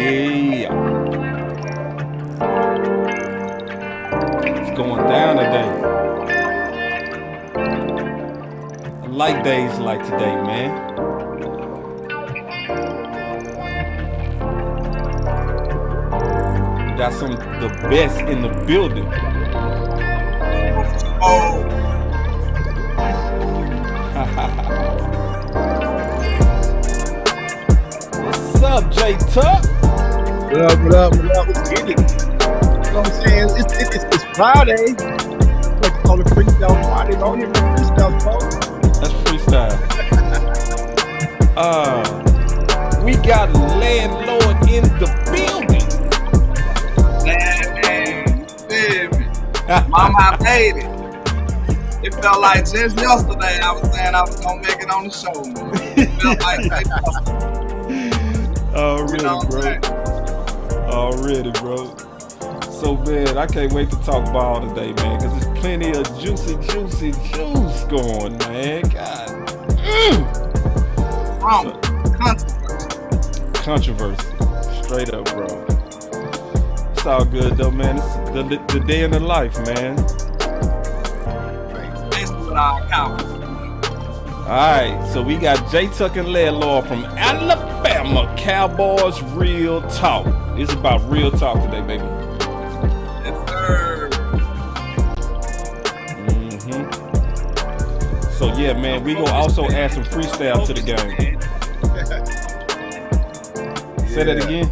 Yeah. It's going down today. I like days like today, man. We got some of the best in the building. Oh. What's up, J Tuck? What up? Let's get it. You know what I'm saying? It's Friday. Like to call it Freestyle Friday. Don't hear no freestyle, folks. That's freestyle. We got Landlord in the building. Mama, I made it. It felt like just yesterday I was saying I was gonna make it on the show, man. It felt like just yesterday. Already, bro. So, man, I can't wait to talk ball today, man, because there's plenty of juicy juice going, man. God. Controversy. Straight up, bro. It's all good, though, man. It's the day in the life, man. Basically with our Cowboys. All right, so we got J Tuck and Landlord from Alabama. Cowboys Real Talk. It's about real talk today, baby. Yes, sir. So yeah, man, we gonna also add some freestyle to the game. Say that again.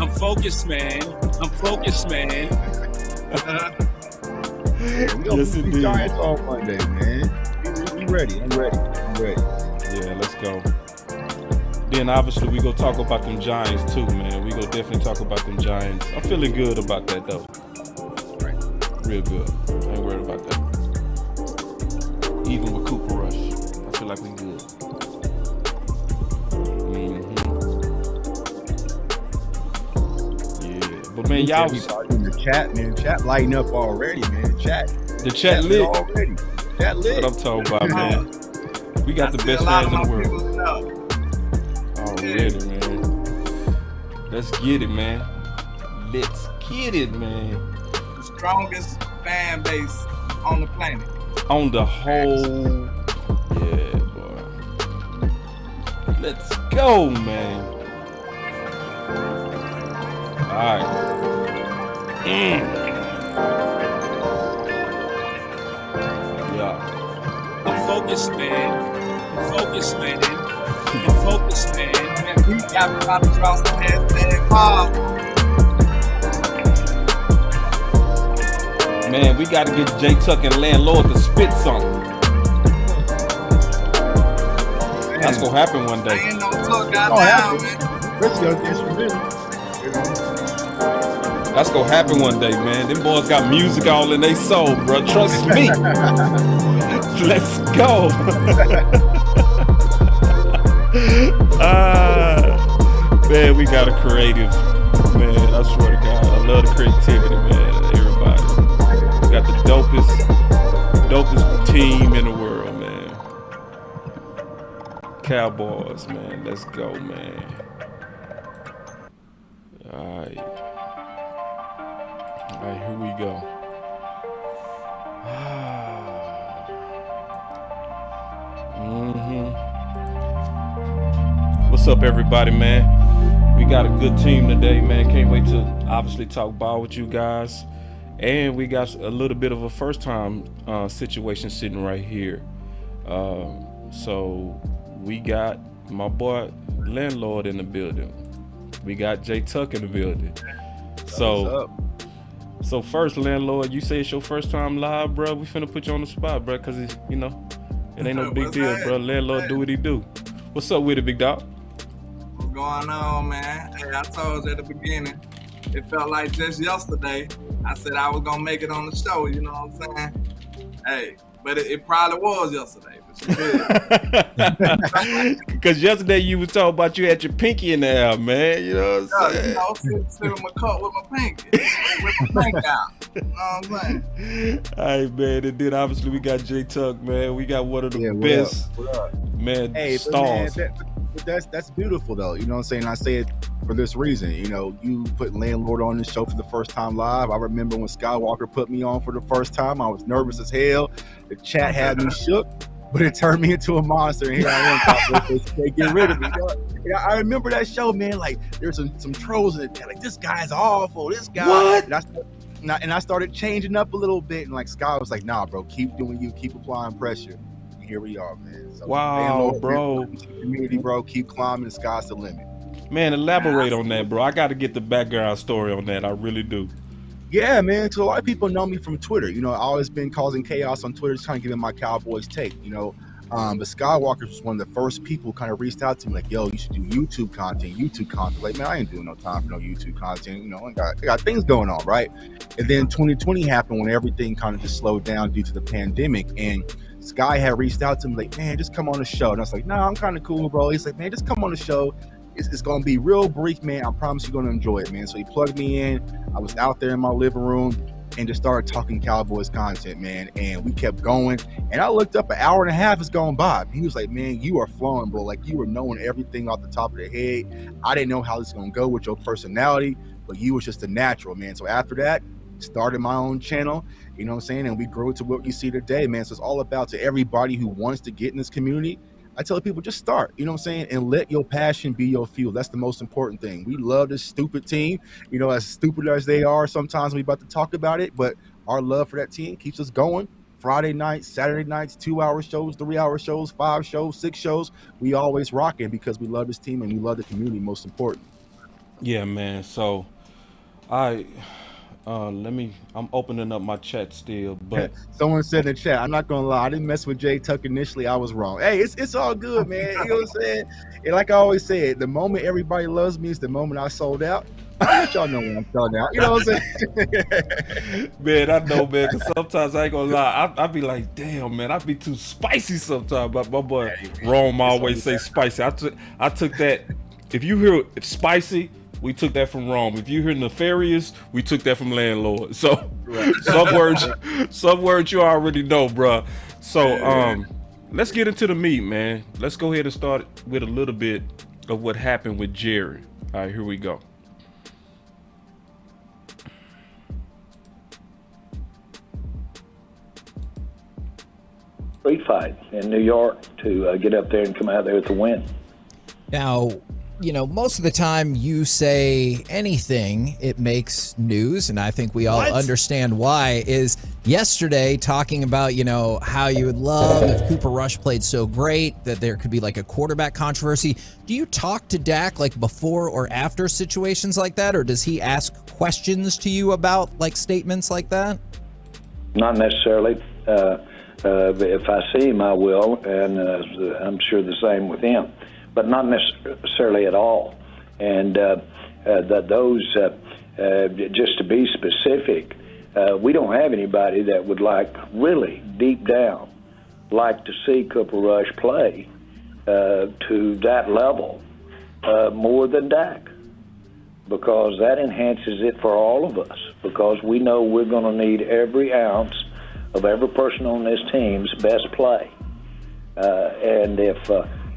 I'm focused, man. Yes, indeed. Giants on Monday, man. We ready. I'm ready. Yeah, let's go. Then obviously we gonna talk about them Giants too, man. We gonna definitely talk about them Giants. I'm feeling good about that though. Right. Real good. I ain't worried about that. Even with Cooper Rush, I feel like we good. Yeah, but man, y'all was in the chat, man. Chat lighting up already, man. The chat lit already. Chat lit. That's what I'm talking about, man. We got the best fans in the world. Already, man. Let's get it, man. Let's get it, man. The strongest fan base on the planet. On the whole, yeah, boy. Let's go, man. All right. Yeah. I'm focused, man. We got about to draw some hashtag calls. Man, we got to get J Tuck and Landlord to spit something. That's gonna happen one day. Ain't no talk goddamn, man. That's gonna happen one day, man. Them boys got music all in their soul, bro. Trust me. Let's go. Man, we got a creative, man. I swear to God, I love the creativity, man. Everybody, we got the dopest team in the world, man. Cowboys, man. Let's go, man. All right, here we go. What's up, everybody, man? We got a good team today, man. Can't wait to obviously talk ball with you guys. And we got a little bit of a first time situation sitting right here. So we got my boy Landlord in the building. We got J Tuck in the building. So first, Landlord, you say it's your first time live, bro. We finna put you on the spot, bro, cause it ain't no big deal, bro. Landlord do what he do. What's up with it, big dog? What's going on, man? Hey, I told you at the beginning, it felt like just yesterday I said I was gonna make it on the show, you know what I'm saying? Hey, but it probably was yesterday, but you did. Because yesterday you was talking about you had your pinky in the air, man. You know what I'm saying? You know, sitting with my cup with my pinky, with my pinky out. You know what I'm saying? All right, man. And then obviously we got J Tuck, man. We got one of the best, man, hey, stars. Man, But that's beautiful though. You know what I'm saying? I say it for this reason. You know, you put Landlord on the show for the first time live. I remember when Skywalker put me on for the first time. I was nervous as hell. The chat had me shook, but it turned me into a monster. And here I am. They get rid of me. You know, I remember that show, man. Like there's some trolls in it. Like this guy's awful. This guy. What? And I started changing up a little bit. And like Sky was like, nah, bro, keep doing you. Keep applying pressure. And here we are, man. So, wow, bro. Community, bro. Keep climbing. The sky's the limit. Man, elaborate on that, bro. I got to get the background story on that. I really do. Yeah, man. So a lot of people know me from Twitter. You know, I've always been causing chaos on Twitter, just kind of giving my Cowboys take, you know. But Skywalker was one of the first people who kind of reached out to me like, yo, you should do YouTube content. Like, man, I ain't doing no time for no YouTube content. You know, I got things going on, right? And then 2020 happened when everything kind of just slowed down due to the pandemic. And Sky had reached out to me like, man, just come on the show. And I was like, nah, I'm kind of cool, bro. He's like, man, just come on the show. It's going to be real brief, man. I promise you're going to enjoy it, man. So he plugged me in. I was out there in my living room and just started talking Cowboys content, man. And we kept going. And I looked up, an hour and a half is going by. He was like, man, you are flowing, bro. Like, you were knowing everything off the top of the head. I didn't know how this is going to go with your personality, but you was just a natural, man. So after that, started my own channel, you know what I'm saying? And we grew to what you see today, man. So it's all about to everybody who wants to get in this community. I tell people, just start, you know what I'm saying? And let your passion be your fuel. That's the most important thing. We love this stupid team, you know, as stupid as they are. Sometimes we about to talk about it, but our love for that team keeps us going. Friday nights, Saturday nights, 2-hour shows, 3-hour shows, 5 shows, 6 shows. We always rocking because we love this team and we love the community, most important. Yeah, man. So I'm opening up my chat still, but someone said in the chat, I'm not gonna lie, I didn't mess with Jay Tuck initially. I was wrong. Hey, it's all good, man. You know what I'm saying? And like I always said, the moment everybody loves me is the moment I sold out. I let y'all know when I'm selling out. You know what I'm saying? Man, I know, man. Cause sometimes I ain't gonna lie, I be like, damn, man, I be too spicy sometimes. But my boy Rome always say spicy. I took that. If you hear spicy, we took that from Rome. If you hear nefarious, we took that from Landlord. So some words you already know, bro. So let's get into the meat, man. Let's go ahead and start with a little bit of what happened with Jerry. All right, here we go. Street fight in New York to get up there and come out there with the win. Now, you know, most of the time you say anything, it makes news, and I think we all understand why. Is yesterday talking about, you know, how you would love if Cooper Rush played so great that there could be like a quarterback controversy. Do you talk to Dak like before or after situations like that, or does he ask questions to you about like statements like that? Not necessarily. If I see him, I will, and I'm sure the same with him, but not necessarily at all. And just to be specific, we don't have anybody that would really deep down like to see Cooper Rush play to that level more than Dak, because that enhances it for all of us, because we know we're going to need every ounce of every person on this team's best play. And if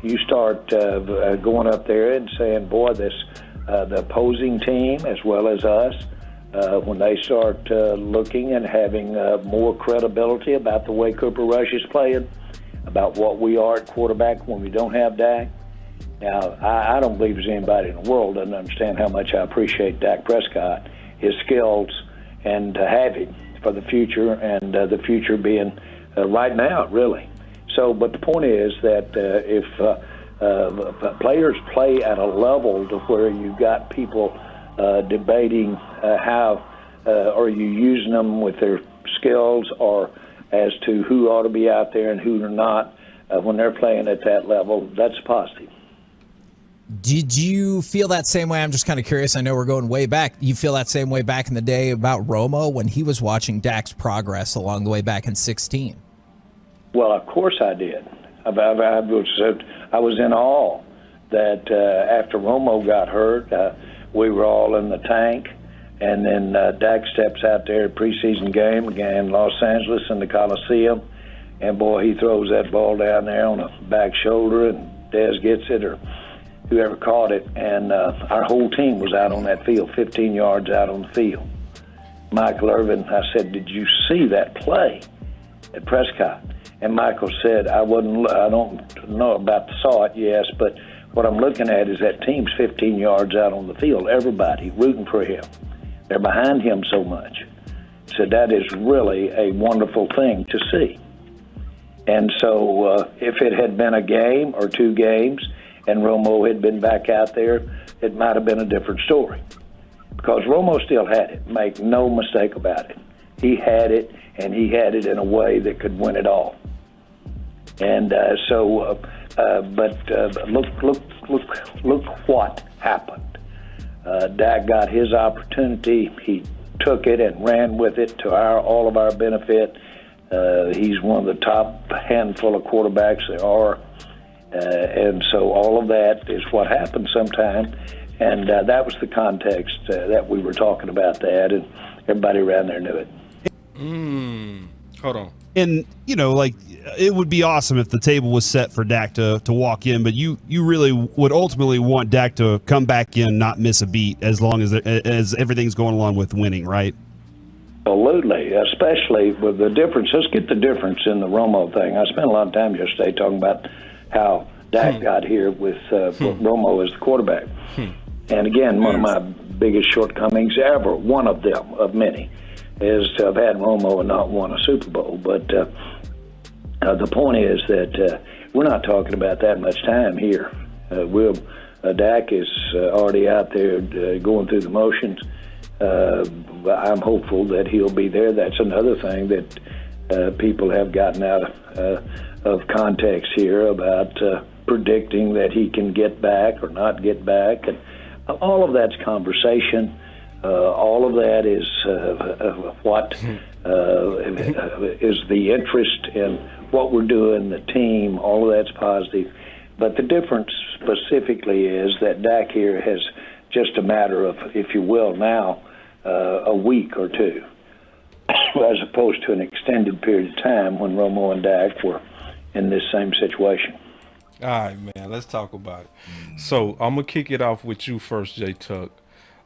you start going up there and saying, boy, the opposing team as well as us, when they start looking and having more credibility about the way Cooper Rush is playing, about what we are at quarterback when we don't have Dak. Now, I don't believe there's anybody in the world that doesn't understand how much I appreciate Dak Prescott, his skills, and to have him for the future, and the future being right now, really. So, but the point is that if players play at a level to where you've got people debating how are you using them with their skills, or as to who ought to be out there and who are not when they're playing at that level, that's positive. Did you feel that same way? I'm just kind of curious. I know we're going way back. You feel that same way back in the day about Romo when he was watching Dak's progress along the way back in 2016? Well, of course I did. I was in awe that after Romo got hurt, we were all in the tank, and then Dak steps out there at preseason game again in Los Angeles in the Coliseum, and boy, he throws that ball down there on a back shoulder, and Dez gets it, or whoever caught it, and our whole team was out on that field, 15 yards out on the field. Michael Irvin, I said, did you see that play at Prescott? And Michael said, I don't know about saw it, yes, but what I'm looking at is that team's 15 yards out on the field, everybody rooting for him. They're behind him so much. So that is really a wonderful thing to see. And so if it had been a game or two games and Romo had been back out there, it might have been a different story. Because Romo still had it, make no mistake about it. He had it, and he had it in a way that could win it all. And look what happened. Dak got his opportunity. He took it and ran with it to all of our benefit. He's one of the top handful of quarterbacks there are. And so all of that is what happens sometimes. And that was the context that we were talking about that, and everybody around there knew it. Hold on. And, like, it would be awesome if the table was set for Dak to walk in, but you really would ultimately want Dak to come back in, not miss a beat, as long as everything's going along with winning, right? Absolutely, especially with the difference. Let's get the difference in the Romo thing. I spent a lot of time yesterday talking about how Dak got here with Romo as the quarterback. And again, one of my biggest shortcomings ever, one of them, of many, is to have had Romo and not won a Super Bowl. But the point is that we're not talking about that much time here. Dak is already out there going through the motions. I'm hopeful that he'll be there. That's another thing that people have gotten out of context here about predicting that he can get back or not get back. And all of that's conversation. All of that is what is the interest in what we're doing, the team. All of that's positive. But the difference specifically is that Dak here has just a matter of, if you will, now a week or two, as opposed to an extended period of time when Romo and Dak were in this same situation. All right, man, let's talk about it. So I'm going to kick it off with you first, J Tuck.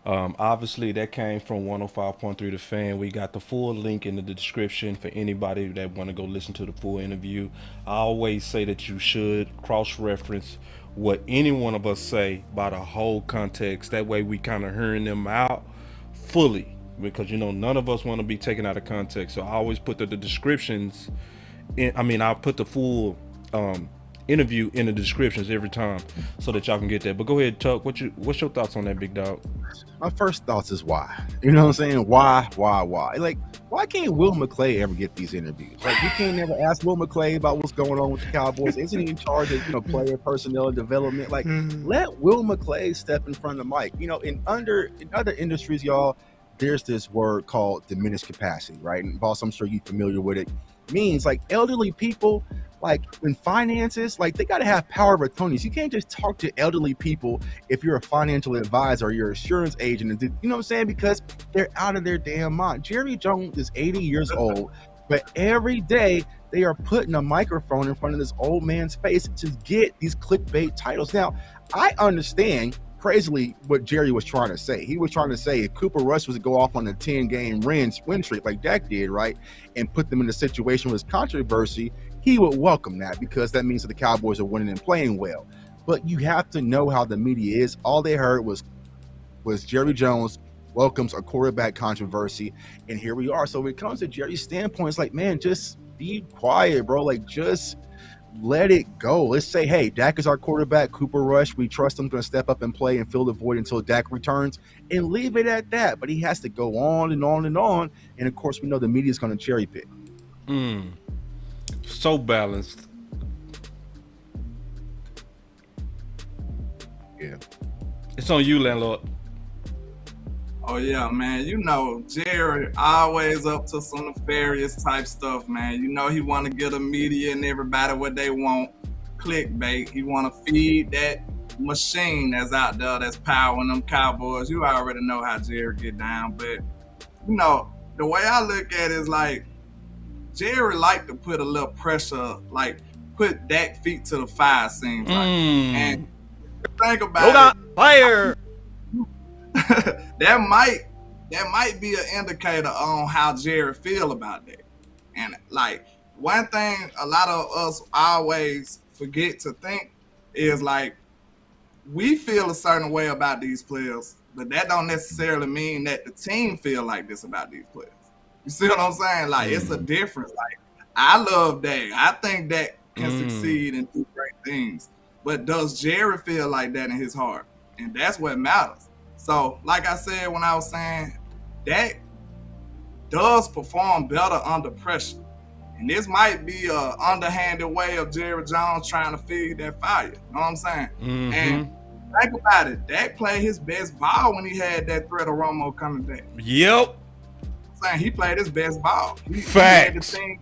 Obviously, that came from 105.3 The Fan. We got the full link in the description for anybody that want to go listen to the full interview. I always say that you should cross-reference what any one of us say by the whole context. That way we kind of hearing them out fully, because none of us want to be taken out of context. So I always put the descriptions in. I'll put the full interview in the descriptions every time so that y'all can get that. But go ahead, Tuck. What's your thoughts on that, big dog? My first thoughts is why. You know what I'm saying? Why? Like, why can't Will McClay ever get these interviews? Like, you can't never ask Will McClay about what's going on with the Cowboys. Isn't he in charge of player personnel development? Like, let Will McClay step in front of the mic. In other industries, y'all, there's this word called diminished capacity, right? And Boss, I'm sure you're familiar with it. Means like elderly people, like in finances, like they got to have power of attorney. You can't just talk to elderly people if you're a financial advisor or you're an insurance agent. You know what I'm saying? Because they're out of their damn mind. Jerry Jones is 80 years old, but every day they are putting a microphone in front of this old man's face to get these clickbait titles. Now, I understand crazily what Jerry was trying to say. He was trying to say if Cooper Rush was to go off on a 10-game win streak like Dak did, right, and put them in a situation with controversy, he would welcome that because that means that the Cowboys are winning and playing well. But you have to know how the media is. All they heard was Jerry Jones welcomes a quarterback controversy, and here we are. So when it comes to Jerry's standpoint, it's like, man, just be quiet, bro. Like, just let it go. Let's say, hey, Dak is our quarterback. Cooper Rush, we trust him to step up and play and fill the void until Dak returns, and leave it at that. But he has to go on and on and on. And of course, we know the media is going to cherry pick. So balanced. Yeah. It's on you, Landlord. Oh yeah, man. Jerry always up to some nefarious type stuff, man. He want to get the media and everybody what they want. Clickbait. He want to feed that machine that's out there that's powering them Cowboys. You already know how Jerry get down. But, the way I look at it is like, Jerry like to put a little pressure, like put Dak feet to the fire, seems like. And think about it, fire. that might be an indicator on how Jerry feel about that. And like one thing a lot of us always forget to think is like we feel a certain way about these players, but that don't necessarily mean that the team feel like this about these players. You see what I'm saying? Like it's a difference. Like I love Dak. I think Dak can succeed and do great things. But does Jerry feel like that in his heart? And that's what matters. So, like I said when I was saying, Dak does perform better under pressure. And this might be an underhanded way of Jerry Jones trying to feed that fire. You know what I'm saying? Mm-hmm. And think about it. Dak played his best ball when he had that threat of Romo coming back. Yep. I'm saying he played his best ball. He led the team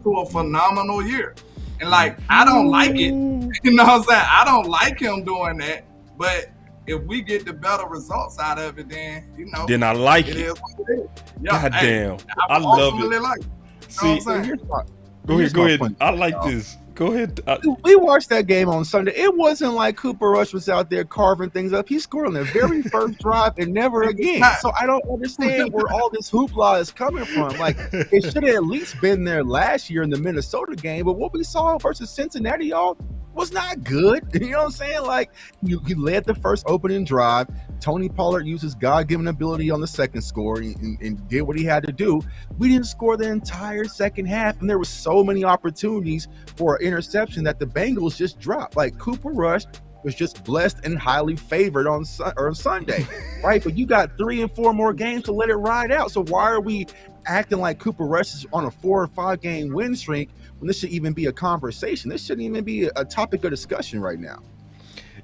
to a phenomenal year. And like, I don't like it. You know what I'm saying? I don't like him doing that. But if we get the better results out of it, then, you know. Then I like it. it. Is what it is. Yeah, God damn. I love it. Like it. See, you know go ahead. I like this. Go ahead. We watched that game on Sunday. It wasn't like Cooper Rush was out there carving things up. He scored on the very first drive and never again. So I don't understand where all this hoopla is coming from. Like, it should have at least been there last year in the Minnesota game. But what we saw versus Cincinnati, y'all, was not good. You know what I'm saying? Like, he led the first opening drive. Tony Pollard used his God-given ability on the second score and did what he had to do. We didn't score the entire second half, and there were so many opportunities for an interception that the Bengals just dropped. Like, Cooper Rush was just blessed and highly favored on Sunday, right? But you got 3 and 4 more games to let it ride out. So why are we acting like Cooper Rush is on a 4 or 5 game win streak when this should even be a conversation? This shouldn't even be a topic of discussion right now.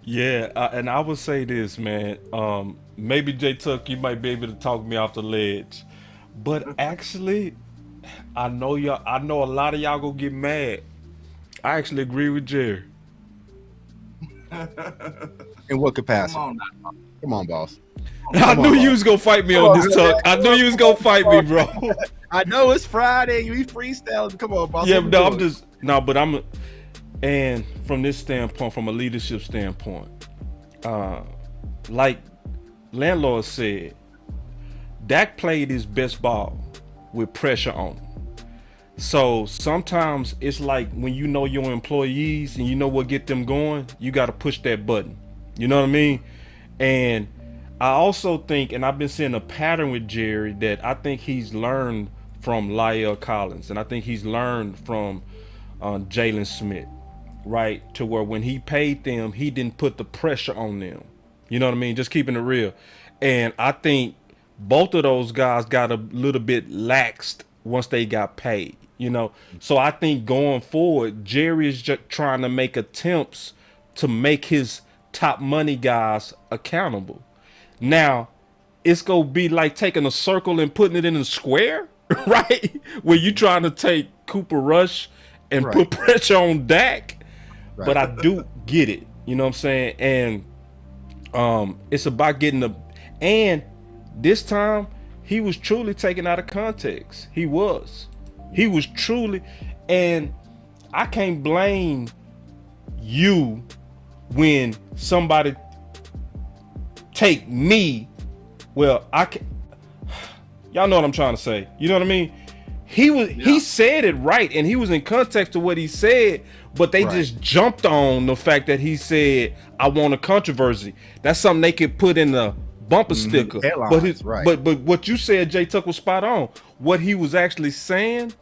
Yeah, and I would say this, man. Maybe J Tuck, you might be able to talk me off the ledge, but actually, I know a lot of y'all gonna get mad. I actually agree with Jerry. In what capacity? Come on, boss. I knew you was gonna fight me on this, Tuck. I knew you was gonna fight me, bro. I know it's Friday. You freestyling. Come on, boss. Yeah, but and from this standpoint, from a leadership standpoint, like Landlord said, Dak played his best ball with pressure on him. So sometimes it's like when you know your employees and you know what get them going, you got to push that button. You know what I mean? And I also think, and I've been seeing a pattern with Jerry, that I think he's learned from La'el Collins, and I think he's learned from Jalen Smith. Right, to where when he paid them, he didn't put the pressure on them. You know what I mean? Just keeping it real. And I think both of those guys got a little bit laxed once they got paid, you know? So I think going forward, Jerry is just trying to make attempts to make his top money guys accountable. Now, it's going to be like taking a circle and putting it in a square, right? Where you trying to take Cooper Rush and put pressure on Dak. Right. But I do get it, you know what I'm saying? And it's about getting and this time he was truly taken out of context. He was truly, and I can't blame you when somebody take me. Well, y'all know what I'm trying to say. You know what I mean? He said it right, and he was in context to what he said, but they just jumped on the fact that he said, I want a controversy. That's something they could put in the bumper sticker. But what you said, Jay Tuck, was spot on. What he was actually saying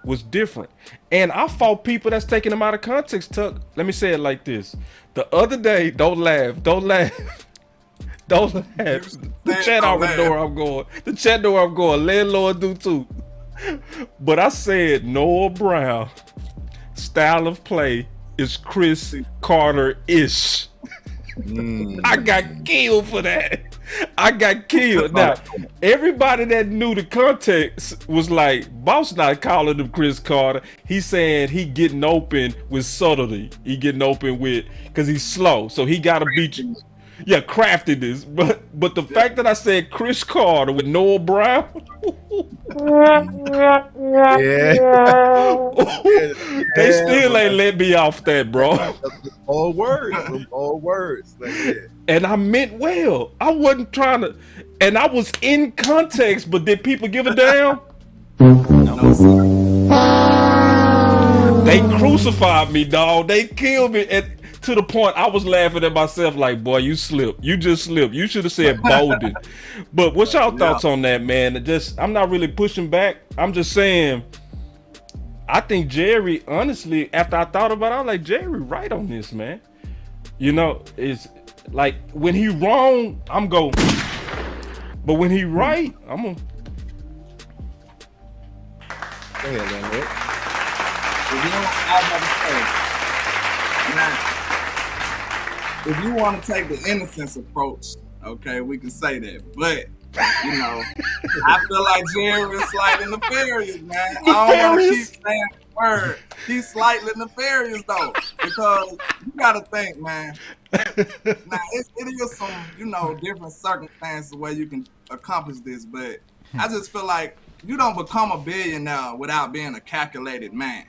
was different. And I fought people that's taking him out of context, Tuck. Let me say it like this. The other day, don't laugh. Don't laugh. The chat already know where I'm going. The chat know where I'm going. Landlord do too. But I said Noah Brown style of play is Chris Carter-ish. I got killed for that. I got killed. Now, everybody that knew the context was like, Boss not calling him Chris Carter. He's saying he getting open with subtlety. He getting open with, because he's slow. So he got to beat you. Yeah, craftiness. But the fact that I said Chris Carter with Noah Brown, They still ain't let me off that, bro. All words. Like, yeah. And I meant well. I wasn't trying to, and I was in context, but did people give a damn? No, sir. They crucified me, dog. They killed me, and to the point I was laughing at myself like, boy, you slipped. You just slipped. You should have said Bolden. But what's y'all thoughts on that, man? I'm not really pushing back. I'm just saying, I think Jerry, honestly, after I thought about it, I was like, Jerry right on this, man. You know, it's like when he wrong, I'm go. But when he right, I'm gonna. Go ahead, Landlord. If you want to take the innocence approach, okay, we can say that. But, you know, I feel like Jerry is slightly nefarious, man. I don't want to keep saying the word. He's slightly nefarious, though, because you got to think, man. Now, it is some, you know, different circumstances where you can accomplish this, but I just feel like you don't become a billionaire without being a calculated man.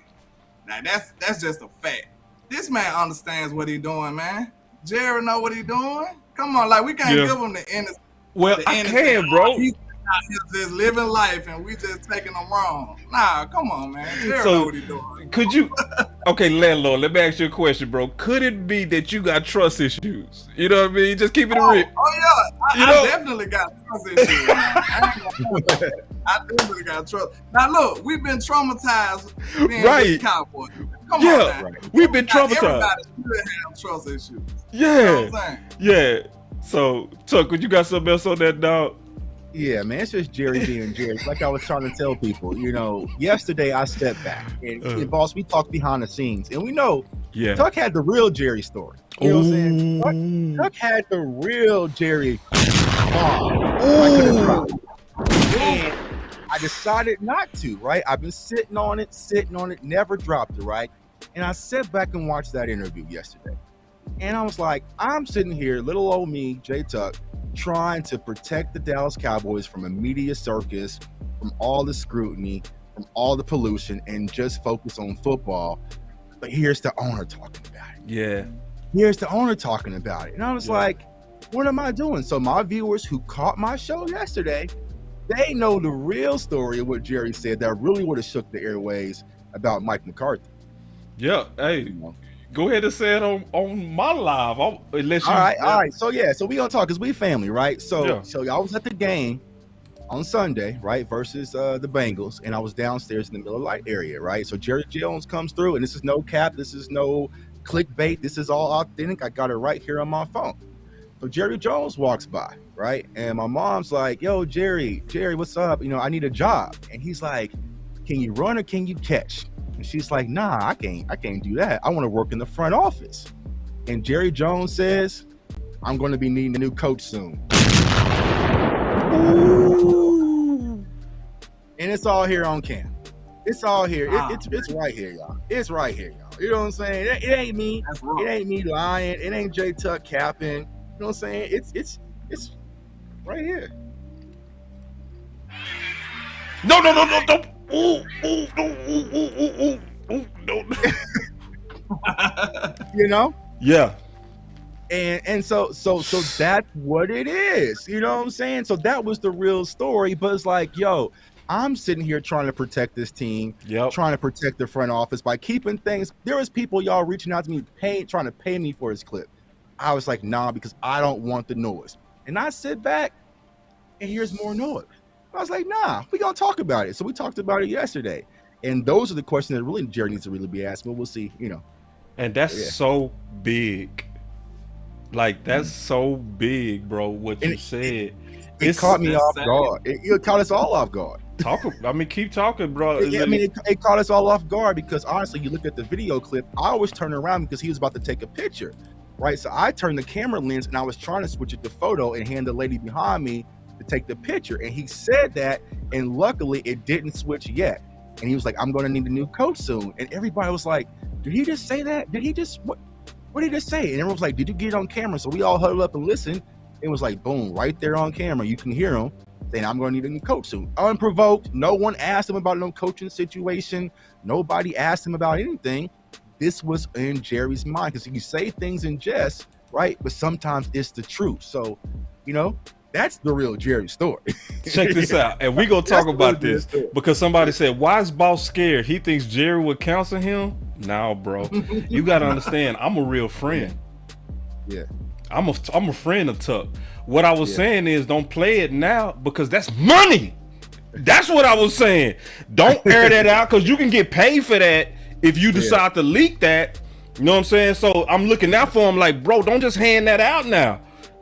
Now, that's just a fact. This man understands what he's doing, man. Jerry know what he's doing. Come on, like we can't give him the innocence. Well, I can, bro. He's just living life, and we just taking him wrong. Nah, come on, man. Jerry know what he's doing. Could you? Okay, Landlord. Let me ask you a question, bro. Could it be that you got trust issues? You know what I mean? Just keep it real. Oh yeah, I definitely got trust issues. I definitely got trust. Now look, we've been traumatized being with Cowboys. Come on, man. We've been traumatized. Everybody should have trust issues. Yeah, you know what I'm saying? Yeah. So, Chuck, would you got something else on that, dog? Yeah, man, it's just Jerry being Jerry. Like I was trying to tell people, you know, yesterday I stepped back and Boss, we talked behind the scenes, and we know Tuck had the real Jerry story. You know what I'm saying? Tuck had the real Jerry bomb. And I decided not to, right? I've been sitting on it, never dropped it, right? And I sat back and watched that interview yesterday. And I was like, I'm sitting here, little old me, J Tuck, trying to protect the Dallas Cowboys from a media circus, from all the scrutiny, from all the pollution, and just focus on football. But here's the owner talking about it. Yeah. Here's the owner talking about it. And I was like, what am I doing? So my viewers who caught my show yesterday, they know the real story of what Jerry said that really would have shook the airways about Mike McCarthy. Yeah. Hey, go ahead and say it on my live. All right. So we gonna talk because we family, right? So I was at the game on Sunday, right, versus the Bengals, and I was downstairs in the Miller Lite area, right? So Jerry Jones comes through, and this is no cap, this is no clickbait, this is all authentic. I got it right here on my phone. So Jerry Jones walks by, right? And my mom's like, yo, Jerry, what's up? You know, I need a job. And he's like, can you run or can you catch? And she's like, nah, I can't do that. I want to work in the front office. And Jerry Jones says, I'm going to be needing a new coach soon. Ooh. And it's all here on cam. It's all here. It's right here, y'all. It's right here, y'all. You know what I'm saying? It ain't me. It ain't me lying. It ain't J Tuck capping. You know what I'm saying? It's right here. No. No. You know? Yeah. And so that's what it is. You know what I'm saying? So that was the real story. But it's like, yo, I'm sitting here trying to protect this team, trying to protect the front office by keeping things. There was people, y'all, reaching out to me, trying to pay me for his clip. I was like, nah, because I don't want the noise. And I sit back and here's more noise. I was like, nah, we're going to talk about it. So we talked about it yesterday. And those are the questions that really Jerry needs to really be asked. But we'll see, you know. And that's so big. Like, that's so big, bro, what you said. It caught me off guard. It caught us all off guard. Keep talking, bro. It caught us all off guard because, honestly, you look at the video clip, I always turn around because he was about to take a picture. Right, so I turned the camera lens and I was trying to switch it to photo and hand the lady behind me to take the picture. And he said that, and luckily it didn't switch yet. And he was like, I'm going to need a new coach soon. And everybody was like, did he just say that? Did he just, what did he just say? And everyone was like, did you get it on camera? So we all huddled up and listened. It was like, boom, right there on camera. You can hear him. saying I'm going to need a new coach soon. Unprovoked. No one asked him about no coaching situation. Nobody asked him about anything. This was in Jerry's mind because you say things in jest, right? But sometimes it's the truth. So, that's the real Jerry story. Check this out. And we're going to talk about this because somebody said, why is Boss scared? He thinks Jerry would counsel him? No, bro. You got to understand, I'm a real friend. Yeah. I'm a friend of Tuck. What I was saying is don't play it now because that's money. That's what I was saying. Don't air that out because you can get paid for that if you decide to leak that. You know what I'm saying? So I'm looking out for him like, bro, don't just hand that out now.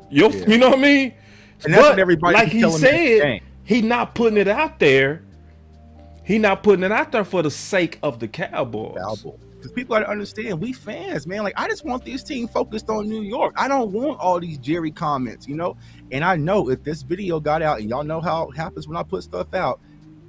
You know what I mean? And that's what everybody like he said, he not putting it out there. He not putting it out there for the sake of the Cowboys. Because people got to understand, we fans, man. Like, I just want this team focused on New York. I don't want all these Jerry comments, And I know if this video got out, and y'all know how it happens when I put stuff out,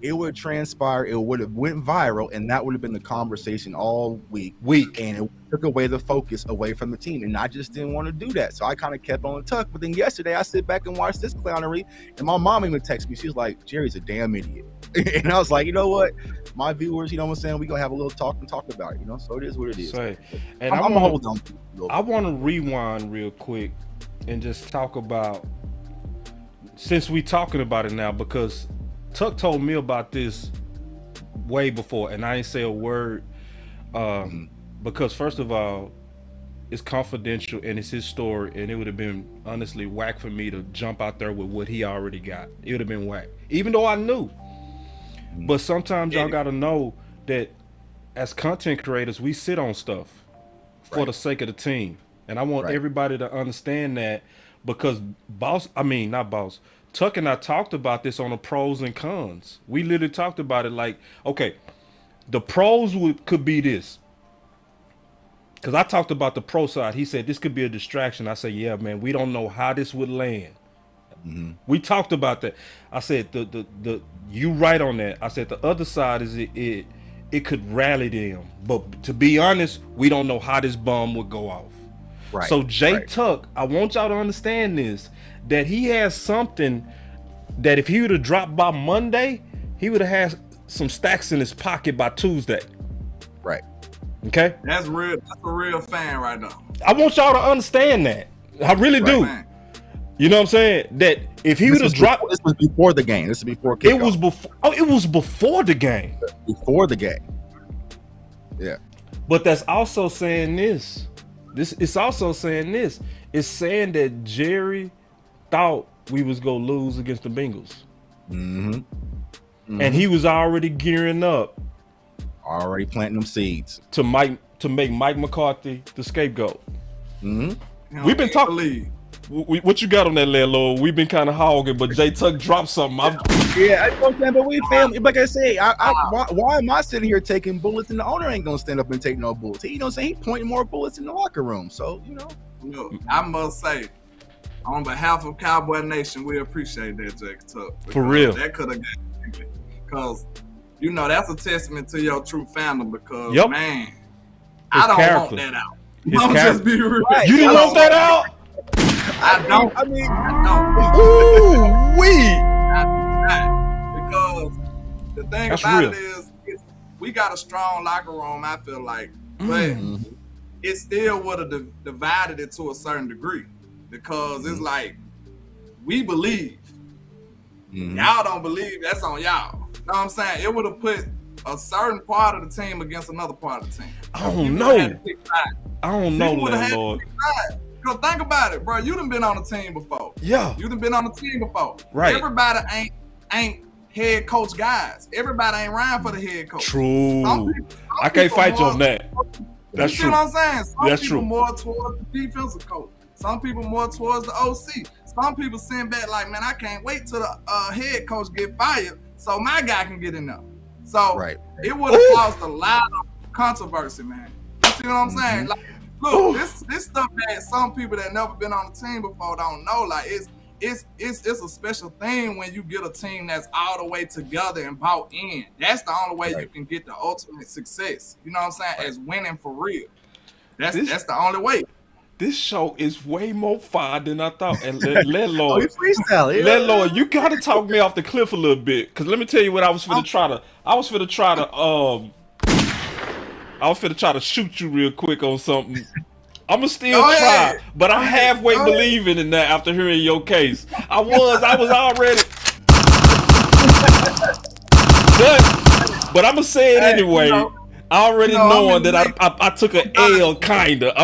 it would transpire, it would have went viral, and that would have been the conversation all week. And it took away the focus away from the team. And I just didn't want to do that. So I kind of kept on Tuck. But then yesterday, I sit back and watch this clownery, and my mom even texted me. She was like, Jerry's a damn idiot. And I was like, you know what? My viewers, you know what I'm saying? We're going to have a little talk about it, So it is what it is. And I'm going to hold on. I want to rewind real quick and just talk about, since we talking about it now, because Tuck told me about this way before, and I ain't say a word because, first of all, it's confidential and it's his story, and it would have been honestly whack for me to jump out there with what he already got. It would have been whack, even though I knew. But sometimes y'all got to know that as content creators, we sit on stuff for the sake of the team, and I want everybody to understand that because Tuck and I talked about this on the pros and cons. We literally talked about it like, okay, the pros could be this. Because I talked about the pro side. He said this could be a distraction. I said, yeah, man, we don't know how this would land. We talked about that. I said, you right on that. I said the other side is it could rally them. But to be honest, we don't know how this bomb would go off. Right. So Tuck, I want y'all to understand this, that he has something that if he would have dropped by Monday, he would have had some stacks in his pocket by Tuesday. Right. Okay? That's real. That's a real fan right now. I want y'all to understand that. I really do. Man. You know what I'm saying? That if he would have dropped, this was before the game. This is before kickoff. It was before. Oh, it was before the game. Before the game. Yeah. But that's also saying this. It's also saying this. It's saying that Jerry thought we was gonna lose against the Bengals. And he was already gearing up, already planting them seeds to make Mike McCarthy the scapegoat. We've been talking. What you got on that, Landlord? We've been kind of hogging, but J Tuck dropped something. Yeah, I know what I'm saying, but we family. Like I say, why am I sitting here taking bullets and the owner ain't gonna stand up and take no bullets? He, he pointing more bullets in the locker room. So, Look, I must say, on behalf of Cowboy Nation, we appreciate that, J Tuck. For real. That could have got it. Because, that's a testament to your true fandom because, man, I don't want that out. I'm just be real. Right. You didn't want that out? I don't. I don't. Because the thing about it is, we got a strong locker room, I feel like, but it still would have divided it to a certain degree because it's like, we believe. Y'all don't believe, that's on y'all. You know what I'm saying? It would have put a certain part of the team against another part of the team. I don't know, Landlord. Because think about it, bro. You done been on a team before. Yeah. You done been on a team before. Right. Everybody ain't head coach guys. Everybody ain't riding for the head coach. True. I can't fight you on that. That's true. You know what I'm saying? Some people true. more towards the defensive coach. Some people more towards the OC. Some people sitting back like, man, I can't wait till the head coach get fired so my guy can get in there. So it would have caused a lot of controversy, man. You see what I'm saying? Like, look, this stuff that some people that never been on a team before don't know. Like, it's a special thing when you get a team that's all the way together and bought in. That's the only way you can get the ultimate success. You know what I'm saying? As winning for real. That's the only way. this show is way more fire than I thought. And Oh, Landlord, you freestyle, yeah. Landlord, you gotta talk me off the cliff a little bit. Cause let me tell you what I was finna try to shoot you real quick on something. I'ma still Go try, ahead. but I'm halfway Go ahead. believing in that after hearing your case. I was already. But I'ma say it Hey, anyway. you know, Already you know, knowing I'm that in I took an L, kinda.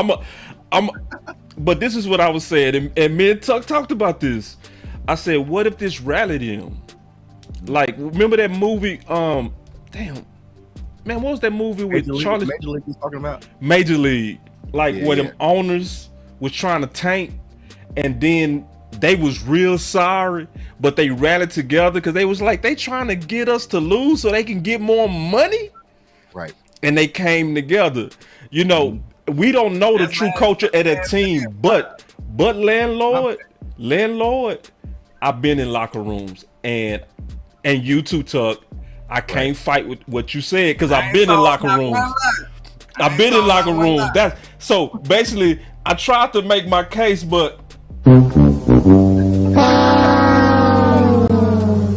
But this is what I was saying, and me and Tuck talked about this. I said, what if this rallied him? Like, remember that movie? Damn, man, what was that movie with Charlie? Major League he's talking about? Major League, like Yeah, where yeah. them owners was trying to tank, and then they was real sorry, but they rallied together because they was like, they trying to get us to lose so they can get more money. Right. And they came together. You know, we don't know the That's true right. culture of that team, but landlord, I've been in locker rooms, and you too, Tuck. I can't fight with what you said because I've been in locker rooms. I've been in locker rooms. That's so basically I tried to make my case, but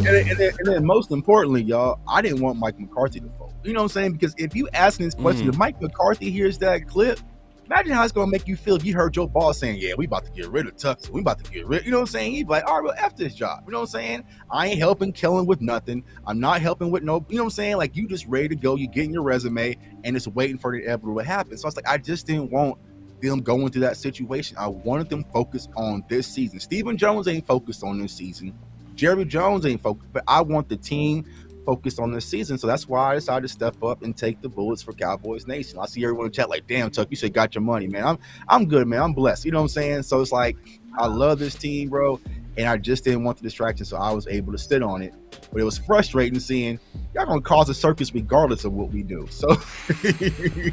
And then most importantly, y'all, I didn't want Mike McCarthy to vote. You know what I'm saying? Because if you asking this question, if Mike McCarthy hears that clip, imagine how it's gonna make you feel if you heard your boss saying, "Yeah, we about to get rid of Tuck. We about to get rid." You know what I'm saying? He'd be like, "All right, well, F this job." You know what I'm saying? I ain't helping Kellen with nothing. I'm not helping with no. You know what I'm saying? Like you just ready to go. You getting your resume and it's waiting for the inevitable to happen. So it's like I just didn't want them going through that situation. I wanted them focused on this season. Stephen Jones ain't focused on this season. Jerry Jones ain't focused, but I want the team focused on this season. So that's why I decided to step up and take the bullets for Cowboys Nation. I see everyone in chat like, damn, Tuck, you should got your money, man. I'm good, man. I'm blessed. You know what I'm saying? So it's like, I love this team, bro. And I just didn't want the distraction. So I was able to sit on it. But it was frustrating seeing y'all gonna cause a circus regardless of what we do. So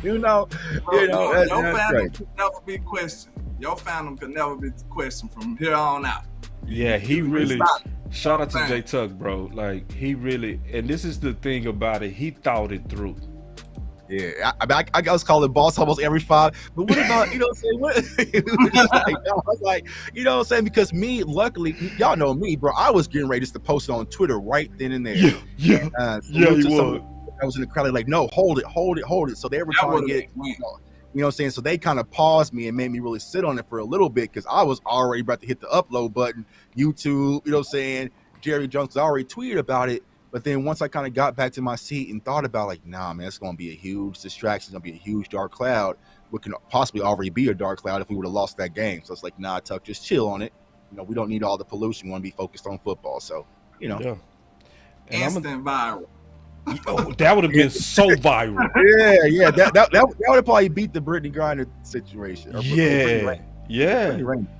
you know, Your that's fandom great. could never be questioned. Your fandom could never be questioned from here on out. yeah, he really. Stop. Shout out to Man. J Tuck, bro. Like he really, and this is the thing about it. He thought it through. Yeah, I was calling boss almost every 5. But what about, you know what I'm saying? I was like, you know what I'm saying? Because me, luckily, y'all know me, bro. I was getting ready just to post it on Twitter right then and there. Yeah. You You I was in the crowd like, no, hold it. So they were trying to get, you know what I'm saying? So they kind of paused me and made me really sit on it for a little bit because I was already about to hit the upload button. YouTube, you know what I'm saying? Jerry Jones already tweeted about it. But then once I kind of got back to my seat and thought about like, nah, man, it's going to be a huge distraction. It's going to be a huge dark cloud. What can possibly already be a dark cloud if we would have lost that game. So it's like, nah, Tuck, just chill on it. You know, we don't need all the pollution. We want to be focused on football. So, you know. Yeah. And Instant viral. that would have been so viral. Yeah. That would have probably beat the Brittany Griner situation. Or Yeah.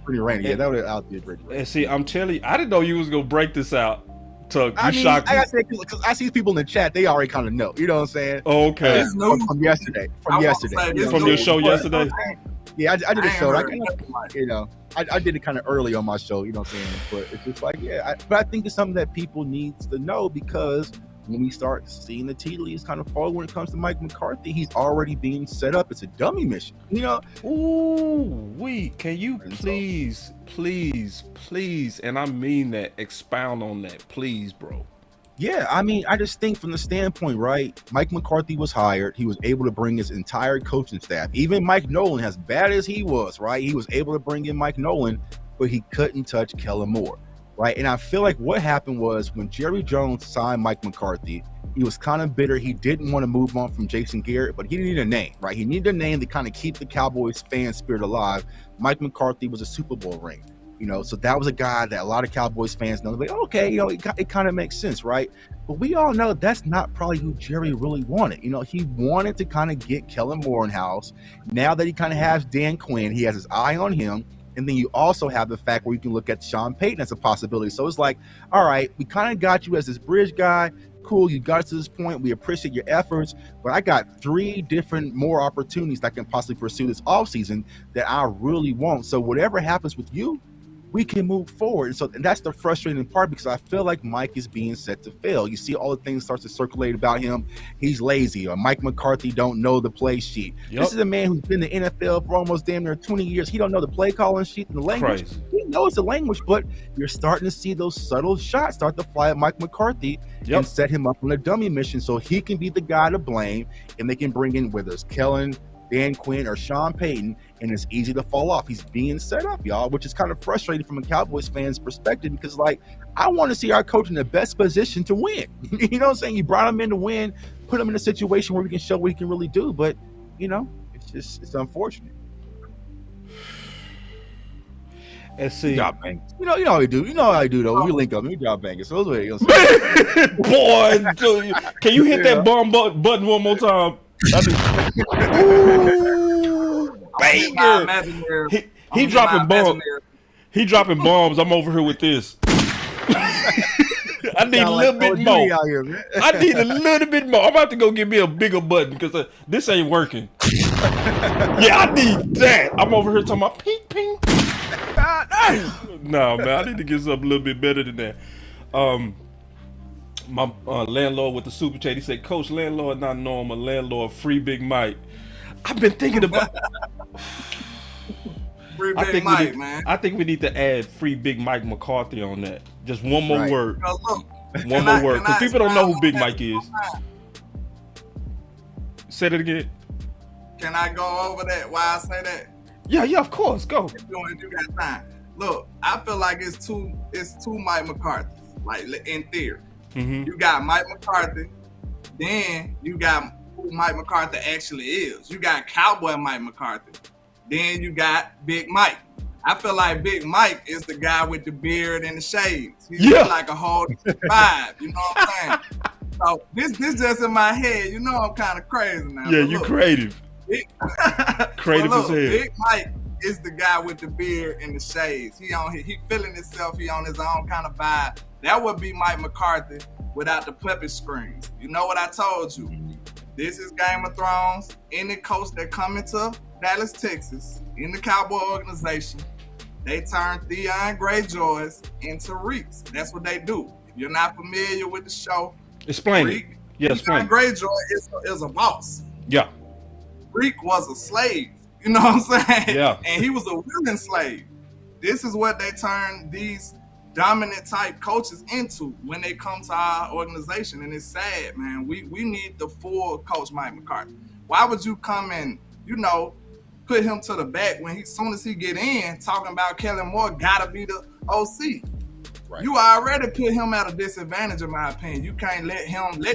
Pretty rainy. Yeah, that would have outdid Brittany Griner. And see, I'm telling you, I didn't know you was gonna break this out. Tuck, you I mean, shocked me. I said because I see people in the chat, they already kind of know. You know what I'm saying? Oh, okay. It's new. From yesterday. I want to say this From your show yesterday? Yeah, I did a show. I ain't heard You know, I did it kind of early on my show. You know what I'm saying? But it's just like, but I think it's something that people needs to know because when we start seeing the tea leaves kind of fall when it comes to Mike McCarthy, he's already being set up. It's a dummy mission. You know? Ooh, can you please, and I mean that, expound on that, please, bro. Yeah, I mean, I just think from the standpoint, right? Mike McCarthy was hired. He was able to bring his entire coaching staff. Even Mike Nolan, as bad as he was, right? He was able to bring in Mike Nolan, but he couldn't touch Kellen Moore, right? And I feel like what happened was when Jerry Jones signed Mike McCarthy, he was kind of bitter. He didn't want to move on from Jason Garrett, but he needed a name, right? He needed a name to kind of keep the Cowboys fan spirit alive. Mike McCarthy was a Super Bowl ring. You know, so that was a guy that a lot of Cowboys fans know. Like, okay, you know, it kind of makes sense, right? But we all know that's not probably who Jerry really wanted. You know, he wanted to kind of get Kellen Moore in house. Now that he kind of has Dan Quinn, he has his eye on him. And then you also have the fact where you can look at Sean Payton as a possibility. So it's like, all right, we kind of got you as this bridge guy. Cool, you got us to this point. We appreciate your efforts, but I got 3 different more opportunities that I can possibly pursue this offseason that I really want. So whatever happens with you, we can move forward. And that's the frustrating part, because I feel like Mike is being set to fail. You see all the things starts to circulate about him. He's lazy, or Mike McCarthy don't know the play sheet. Yep. This is a man who's been in the NFL for almost damn near 20 years. He don't know the play calling sheet and the language. Crazy. He knows the language, but you're starting to see those subtle shots start to fly at Mike McCarthy and set him up on a dummy mission so he can be the guy to blame, and they can bring in whether it's Kellen, Dan Quinn, or Sean Payton, and it's easy to fall off. He's being set up, y'all, which is kind of frustrating from a Cowboys fan's perspective, because, like, I want to see our coach in the best position to win. You know what I'm saying? You brought him in to win, put him in a situation where we can show what he can really do, but, you know, it's unfortunate. And see, job bangers. You know how we do. You know how I do, though. We link up. We job bangers. So those are you know boy, dude, can you hit that bomb button one more time? Ooh, banger. He dropping bombs. He dropping bombs. I'm over here with this. I need a little bit more. I need a little bit more. I'm about to go get me a bigger button because this ain't working. Yeah, I need that. I'm over here talking about ping ping. No, man, I need to get something a little bit better than that. My landlord with the super chat, he said, Coach, landlord not normal, landlord free Big Mike. I've been thinking about free Big Mike, man. I think we need to add free Big Mike McCarthy on that. Just one more word. Look, one more word. Because people don't know who Big Mike is. Say that again. Can I go over that? Why I say that? Yeah, of course. Go. If you got time. Look, I feel like it's two Mike McCarthy's, like in theory. Mm-hmm. You got Mike McCarthy, then you got who Mike McCarthy actually is. You got Cowboy Mike McCarthy, then you got Big Mike. I feel like Big Mike is the guy with the beard and the shades. He's like a whole vibe, you know what I'm saying? So this just in my head, you know I'm kind of crazy now. Yeah, you creative. Creative as hell. Big Mike is the guy with the beard and the shades. He feeling himself. He on his own kind of vibe. That would be Mike McCarthy without the puppet screens. You know what I told you? This is Game of Thrones. Any coach that come into Dallas, Texas, in the Cowboy organization, they turn Theon Greyjoys into Reeks. That's what they do. If you're not familiar with the show, explain Reek, it. Yeah, explain. Theon Greyjoy is a boss. Yeah. Reek was a slave. You know what I'm saying? Yeah. And he was a willing slave. This is what they turn these dominant type coaches into when they come to our organization. And it's sad, man. We need the full Coach Mike McCarthy. Why would you come and, put him to the back when as soon as he get in, talking about Kellen Moore gotta be the OC? Right. You already put him at a disadvantage, in my opinion. You can't let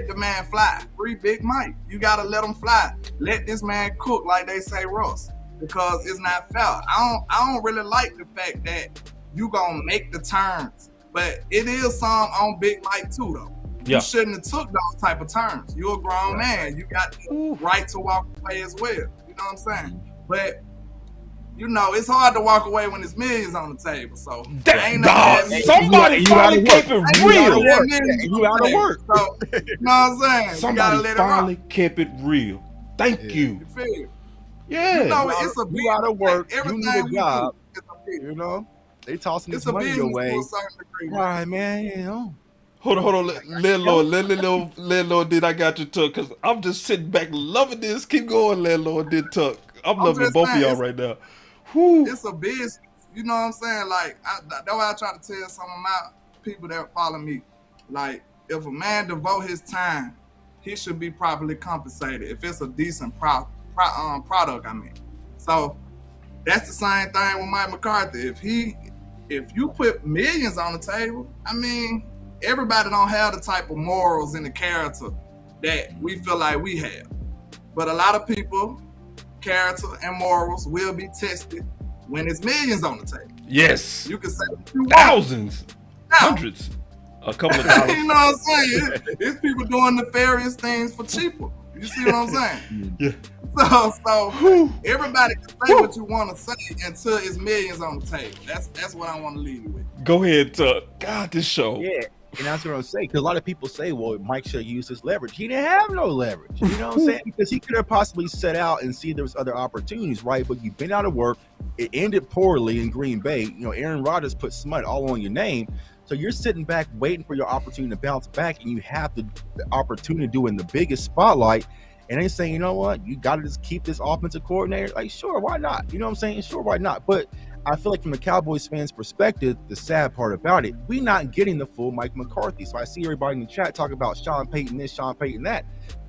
the man fly. Free Big Mike. You gotta let him fly. Let this man cook, like they say, Russ. Because it's not fair. I don't really like the fact that you gonna make the turns, but it is some on Big Mike too, though. Yeah. You shouldn't have took those type of turns. You're a grown man. You got the right to walk away as well. You know what I'm saying? But it's hard to walk away when there's millions on the table. So somebody finally kept it real. You out of work. So, you know what I'm saying? Somebody finally kept it real. Thank you. You feel? Yeah. It's a big, you out of work. Like, you need a job. They tossing this money your way. All right, man. Hold on. Landlord did I got you took? Because I'm just sitting back loving this. Keep going, landlord did tuck. I'm loving both of y'all right now. Whew. It's a business. You know what I'm saying? Like, that's why I try to tell some of my people that follow me. Like, if a man devote his time, he should be properly compensated if it's a decent product, I mean. So that's the same thing with Mike McCarthy. If you put millions on the table, I mean, everybody don't have the type of morals and the character that we feel like we have. But a lot of people, character and morals will be tested when it's millions on the table. Yes. You can say thousands, hundreds, a couple of dollars. You know what I'm saying? It's people doing nefarious things for cheaper. You see what I'm saying? Yeah. So everybody can say what you want to say until it's millions on the table. That's what I want to leave you with. Go ahead, Tuck. God, this show. Yeah. And that's what I'm saying. Because a lot of people say, well, Mike should use his leverage. He didn't have no leverage. You know what I'm saying? Because he could have possibly set out and see there was other opportunities, right? But you've been out of work. It ended poorly in Green Bay. You know, Aaron Rodgers put smut all on your name. So you're sitting back waiting for your opportunity to bounce back, and you have the opportunity to do it in the biggest spotlight. And they say, you know what? You got to just keep this offensive coordinator. Like, sure, why not? You know what I'm saying? Sure, why not? But I feel like from the Cowboys fans' perspective, the sad part about it, we're not getting the full Mike McCarthy. So I see everybody in the chat talk about Sean Payton this, Sean Payton that.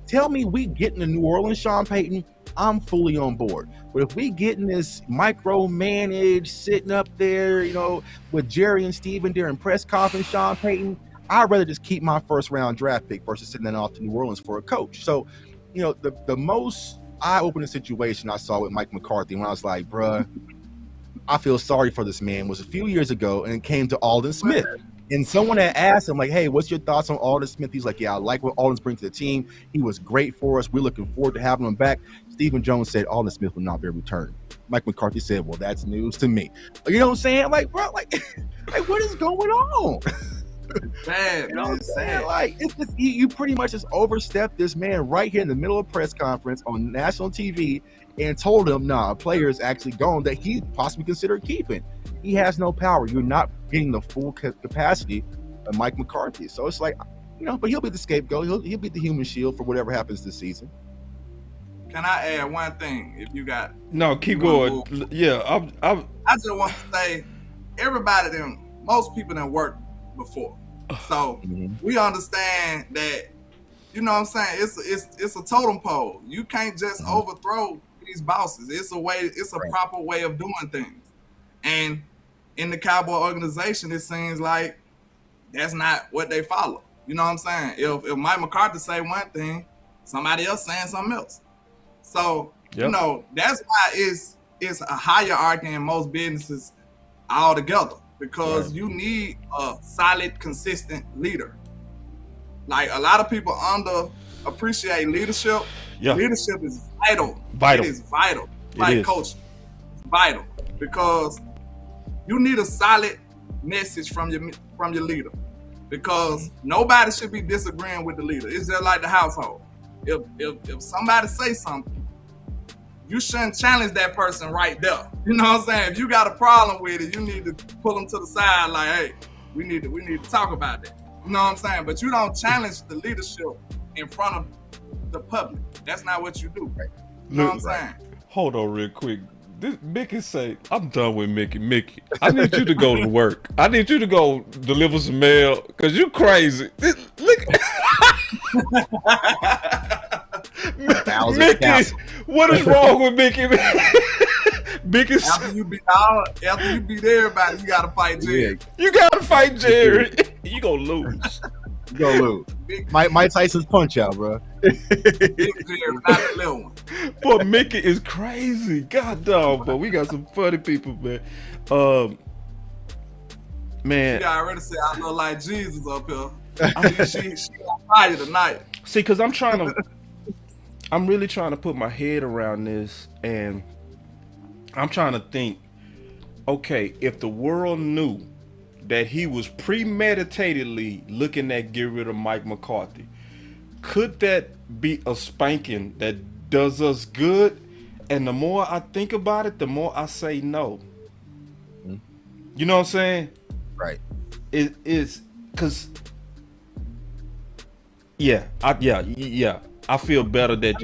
Tell me we getting the New Orleans Sean Payton, I'm fully on board. But if we getting this micromanaged, sitting up there, you know, with Jerry and Steven during press conference, Sean Payton, I'd rather just keep my first round draft pick versus sending that off to New Orleans for a coach. So, you know, the most eye-opening situation I saw with Mike McCarthy when I was like, bruh, I feel sorry for this man, was a few years ago, and it came to Aldon Smith. And someone had asked him, like, hey, what's your thoughts on Aldon Smith? He's like, yeah, I like what Aldon's bringing to the team. He was great for us. We're looking forward to having him back. Stephen Jones said Aldon Smith will not be returned. Mike McCarthy said, well, that's news to me. You know what I'm saying? Like, bro, like what is going on? Bad, you know what I'm saying? Like, it's just, you pretty much just overstepped this man right here in the middle of a press conference on national TV and told him, nah, a player is actually gone that he possibly considered keeping. He has no power. You're not getting the full capacity of Mike McCarthy. So it's like, you know, but he'll be the scapegoat. He'll be the human shield for whatever happens this season. Can I add one thing? If you got no, keep going. Yeah, I just want to say, everybody, most people done worked before, so we understand that. You know what I'm saying? It's a totem pole. You can't just overthrow these bosses. It's a way. It's a proper way of doing things. And in the Cowboy organization, it seems like that's not what they follow. You know what I'm saying? If Mike McCarthy say one thing, somebody else saying something else. So you know that's why it's a hierarchy in most businesses altogether, because you need a solid, consistent leader. Like, a lot of people underappreciate leadership. Yeah. Leadership is vital. It is vital. Like coaching, it's vital, because you need a solid message from your leader, because nobody should be disagreeing with the leader. It's just like the household. If somebody say something, you shouldn't challenge that person right there. You know what I'm saying? If you got a problem with it, you need to pull them to the side, like, hey, we need to talk about that. You know what I'm saying? But you don't challenge the leadership in front of the public. That's not what you do. You know what I'm saying? Hold on real quick. This Mickey say, I'm done with Mickey. Mickey, I need you to go to work. I need you to go deliver some mail, because you crazy. Look. Mickey, what is wrong with Mickey? Mickey, after you beat everybody, you gotta fight Jerry. You gotta fight Jerry. You gonna lose. You gonna lose. Mike Tyson's punch out, bro. Big Jerry, not the little one. Boy, Mickey is crazy. God damn, but we got some funny people, man. Man, she already said I look like Jesus up here. She on fire tonight. See, because I'm really trying to put my head around this, and I'm trying to think, okay, if the world knew that he was premeditatedly looking at get rid of Mike McCarthy, could that be a spanking that does us good? And the more I think about it, the more I say no. You know what I'm saying? Right. It is, because I feel better that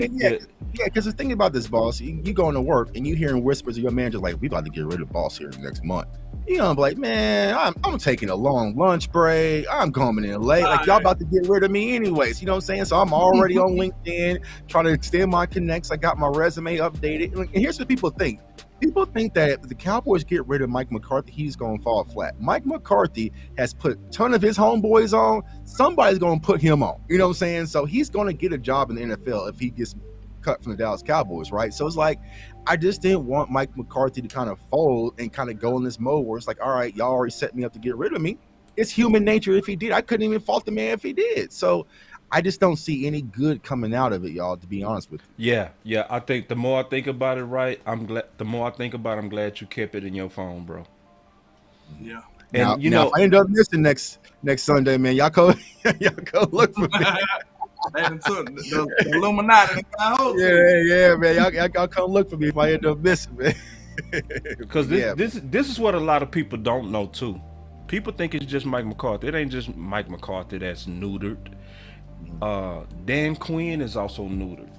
because the thing about this, boss, you going to work and you hearing whispers of your manager like, we about to get rid of boss here next month. You know, I'm like, man, I'm taking a long lunch break. I'm coming in late. Like, y'all about to get rid of me anyways. You know what I'm saying? So I'm already on LinkedIn trying to extend my connects. I got my resume updated. And here's what people think. People think that if the Cowboys get rid of Mike McCarthy, he's going to fall flat. Mike McCarthy has put a ton of his homeboys on. Somebody's going to put him on. You know what I'm saying? So he's going to get a job in the NFL if he gets cut from the Dallas Cowboys, right? So it's like, I just didn't want Mike McCarthy to kind of fold and kind of go in this mode where it's like, all right, y'all already set me up to get rid of me. It's human nature if he did. I couldn't even fault the man if he did. So I just don't see any good coming out of it, y'all, to be honest with you. Yeah. I think the more I think about it, right, I'm glad you kept it in your phone, bro. Yeah. And now if I end up missing next Sunday, man, y'all go look for me. They done took the Illuminati. Yeah, man. Y'all come look for me if I end up missing, man. Because this is what a lot of people don't know too. People think it's just Mike McCarthy. It ain't just Mike McCarthy that's neutered. Dan Quinn is also neutered.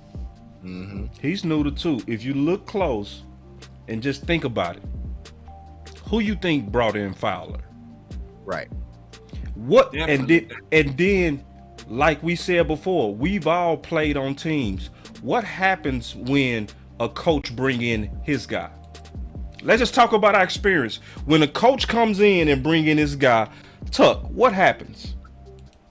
Mm-hmm. He's neutered too. If you look close and just think about it, who you think brought in Fowler? Right. What? Definitely. And then, like we said before, we've all played on teams. What happens when a coach bring in his guy? Let's just talk about our experience. When a coach comes in and bring in his guy, Tuck, what happens?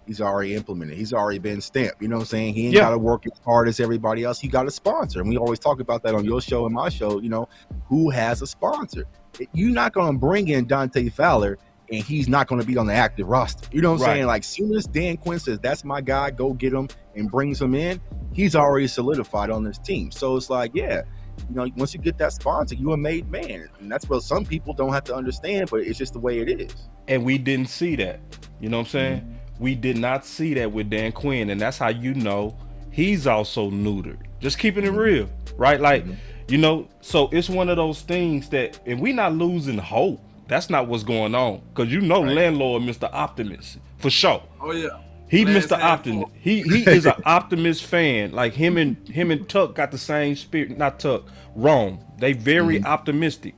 He's already implemented. He's already been stamped. You know what I'm saying? He ain't Yeah. got to work as hard as everybody else. He got a sponsor. And we always talk about that on your show and my show. You know, who has a sponsor? You're not going to bring in Dante Fowler and he's not going to be on the active roster. You know what I'm saying? Like, soon as Dan Quinn says, that's my guy, go get him, and brings him in, he's already solidified on this team. So it's like, yeah, you know, once you get that sponsor, you're a made man. And that's what some people don't have to understand, but it's just the way it is. And we didn't see that. You know what I'm saying? Mm-hmm. We did not see that with Dan Quinn. And that's how you know he's also neutered. Just keeping it real, right? Like, you know, so it's one of those things that, and we not losing hope. That's not what's going on. Because you know, Landlord, Mr. Optimist, for sure. Oh yeah. He Last Mr. hand Optimist. He is an optimist fan. Like him and Tuck got the same spirit. Not Tuck, Rome. They very optimistic.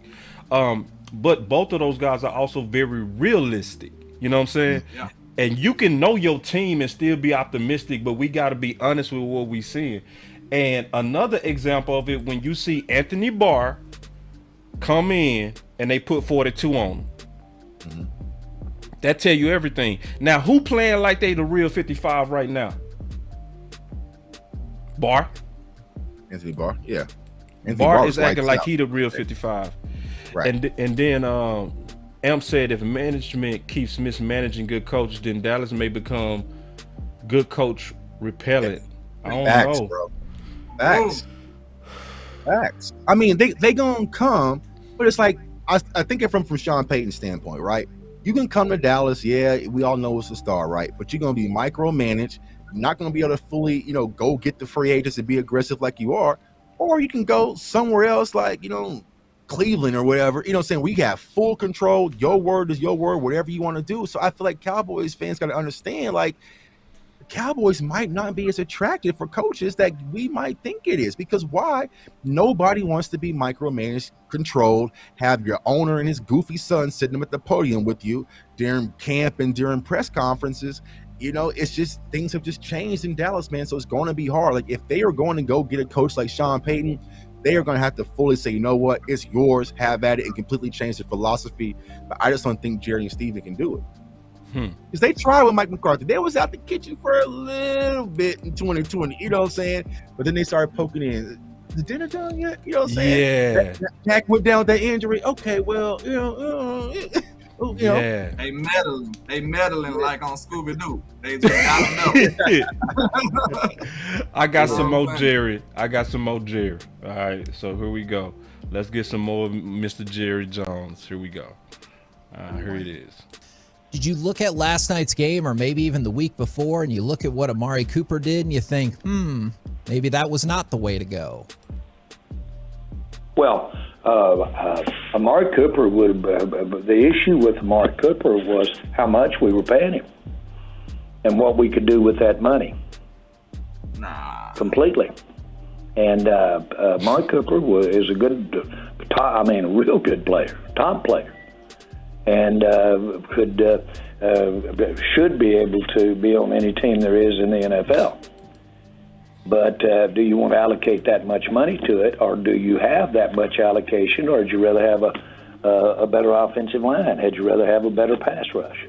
But both of those guys are also very realistic. You know what I'm saying? Yeah. And you can know your team and still be optimistic, but we got to be honest with what we seeing. And another example of it, when you see Anthony Barr come in and they put 42 on him. That tell you everything. Now, who playing like they the real 55 right now? Barr. Anthony Barr, yeah. Anthony Barr is acting lights like out. he the real 55. Right. And then Amp said if management keeps mismanaging good coaches, then Dallas may become good coach repellent. I don't Facts, know. bro. Facts. I mean, they gonna come, but it's like I think it from Sean Payton's standpoint, right? You can come to Dallas, yeah, we all know it's a star, right? But you're gonna be micromanaged. You're not gonna be able to fully, you know, go get the free agents and be aggressive like you are, or you can go somewhere else, like, you know, Cleveland or whatever. You know what I'm saying? We have full control. Your word is your word, whatever you want to do. So I feel like Cowboys fans got to understand, like, the Cowboys might not be as attractive for coaches that we might think it is. Because why? Nobody wants to be micromanaged, controlled, have your owner and his goofy son sitting at the podium with you during camp and during press conferences. You know, it's just, things have just changed in Dallas, man. So it's going to be hard. Like, if they are going to go get a coach like Sean Payton, they are going to have to fully say, you know what, it's yours, have at it, and completely change the philosophy. But I just don't think Jerry and Steven can do it. Because they tried with Mike McCarthy. They was out the kitchen for a little bit in 2020, you know what I'm saying? But then they started poking in. Is dinner done yet? You know what I'm saying? Yeah. Jack went down with that injury. Okay, well, you know. Yeah. They meddling like on Scooby-Doo. They just gotta know. I got some more Jerry. All right, so here we go. Let's get some more Mr. Jerry Jones. Here we go. Here it is. Did you look at last night's game or maybe even the week before and you look at what Amari Cooper did and you think, maybe that was not the way to go? Well, Amari Cooper would. The issue with Amari Cooper was how much we were paying him and what we could do with that money. Nah. Completely. And Amari Cooper is a good, a real good player, top player, and should be able to be on any team there is in the NFL. But do you want to allocate that much money to it, or do you have that much allocation, or would you rather have a better offensive line? Had you rather have a better pass rush?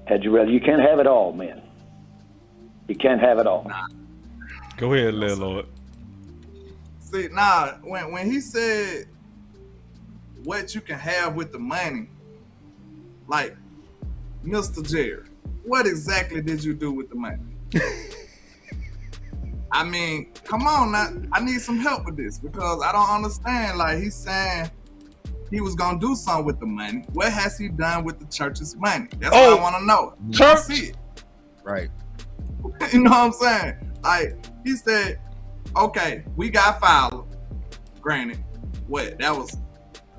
You can't have it all, man. You can't have it all. Go ahead, Landlord. See, when he said what you can have with the money, like, Mr. Jerry, what exactly did you do with the money? I mean, come on now. I need some help with this because I don't understand. Like, he's saying he was gonna do something with the money. What has he done with the church's money? That's what I want to know. Church. See it. Right. You know what I'm saying? Like, he said, okay, we got Fowler. Granted, what? That was,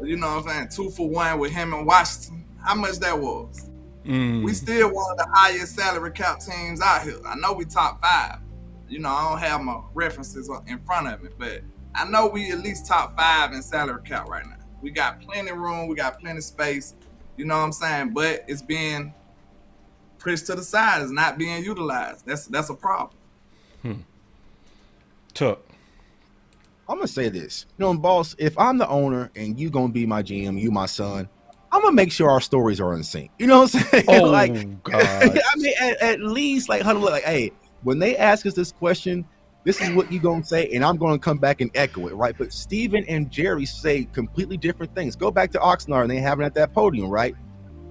you know what I'm saying, 2 for 1 with him and Washington. How much that was? We still one of the highest salary cap teams out here. I know we top 5. You know, I don't have my references in front of me, but I know we at least top 5 in salary cap right now. We got plenty of room. We got plenty of space. You know what I'm saying? But it's being pushed to the side. It's not being utilized. That's a problem. Tuck. I'm gonna say this, you know, boss. If I'm the owner and you gonna be my GM, you my son, I'm gonna make sure our stories are in sync. You know what I'm saying? Oh, like, God. I mean, at least like huddle, like, hey, when they ask us this question, this is what you gonna say, and I'm gonna come back and echo it, right? But Steven and Jerry say completely different things. Go back to Oxnard and they have it at that podium, right?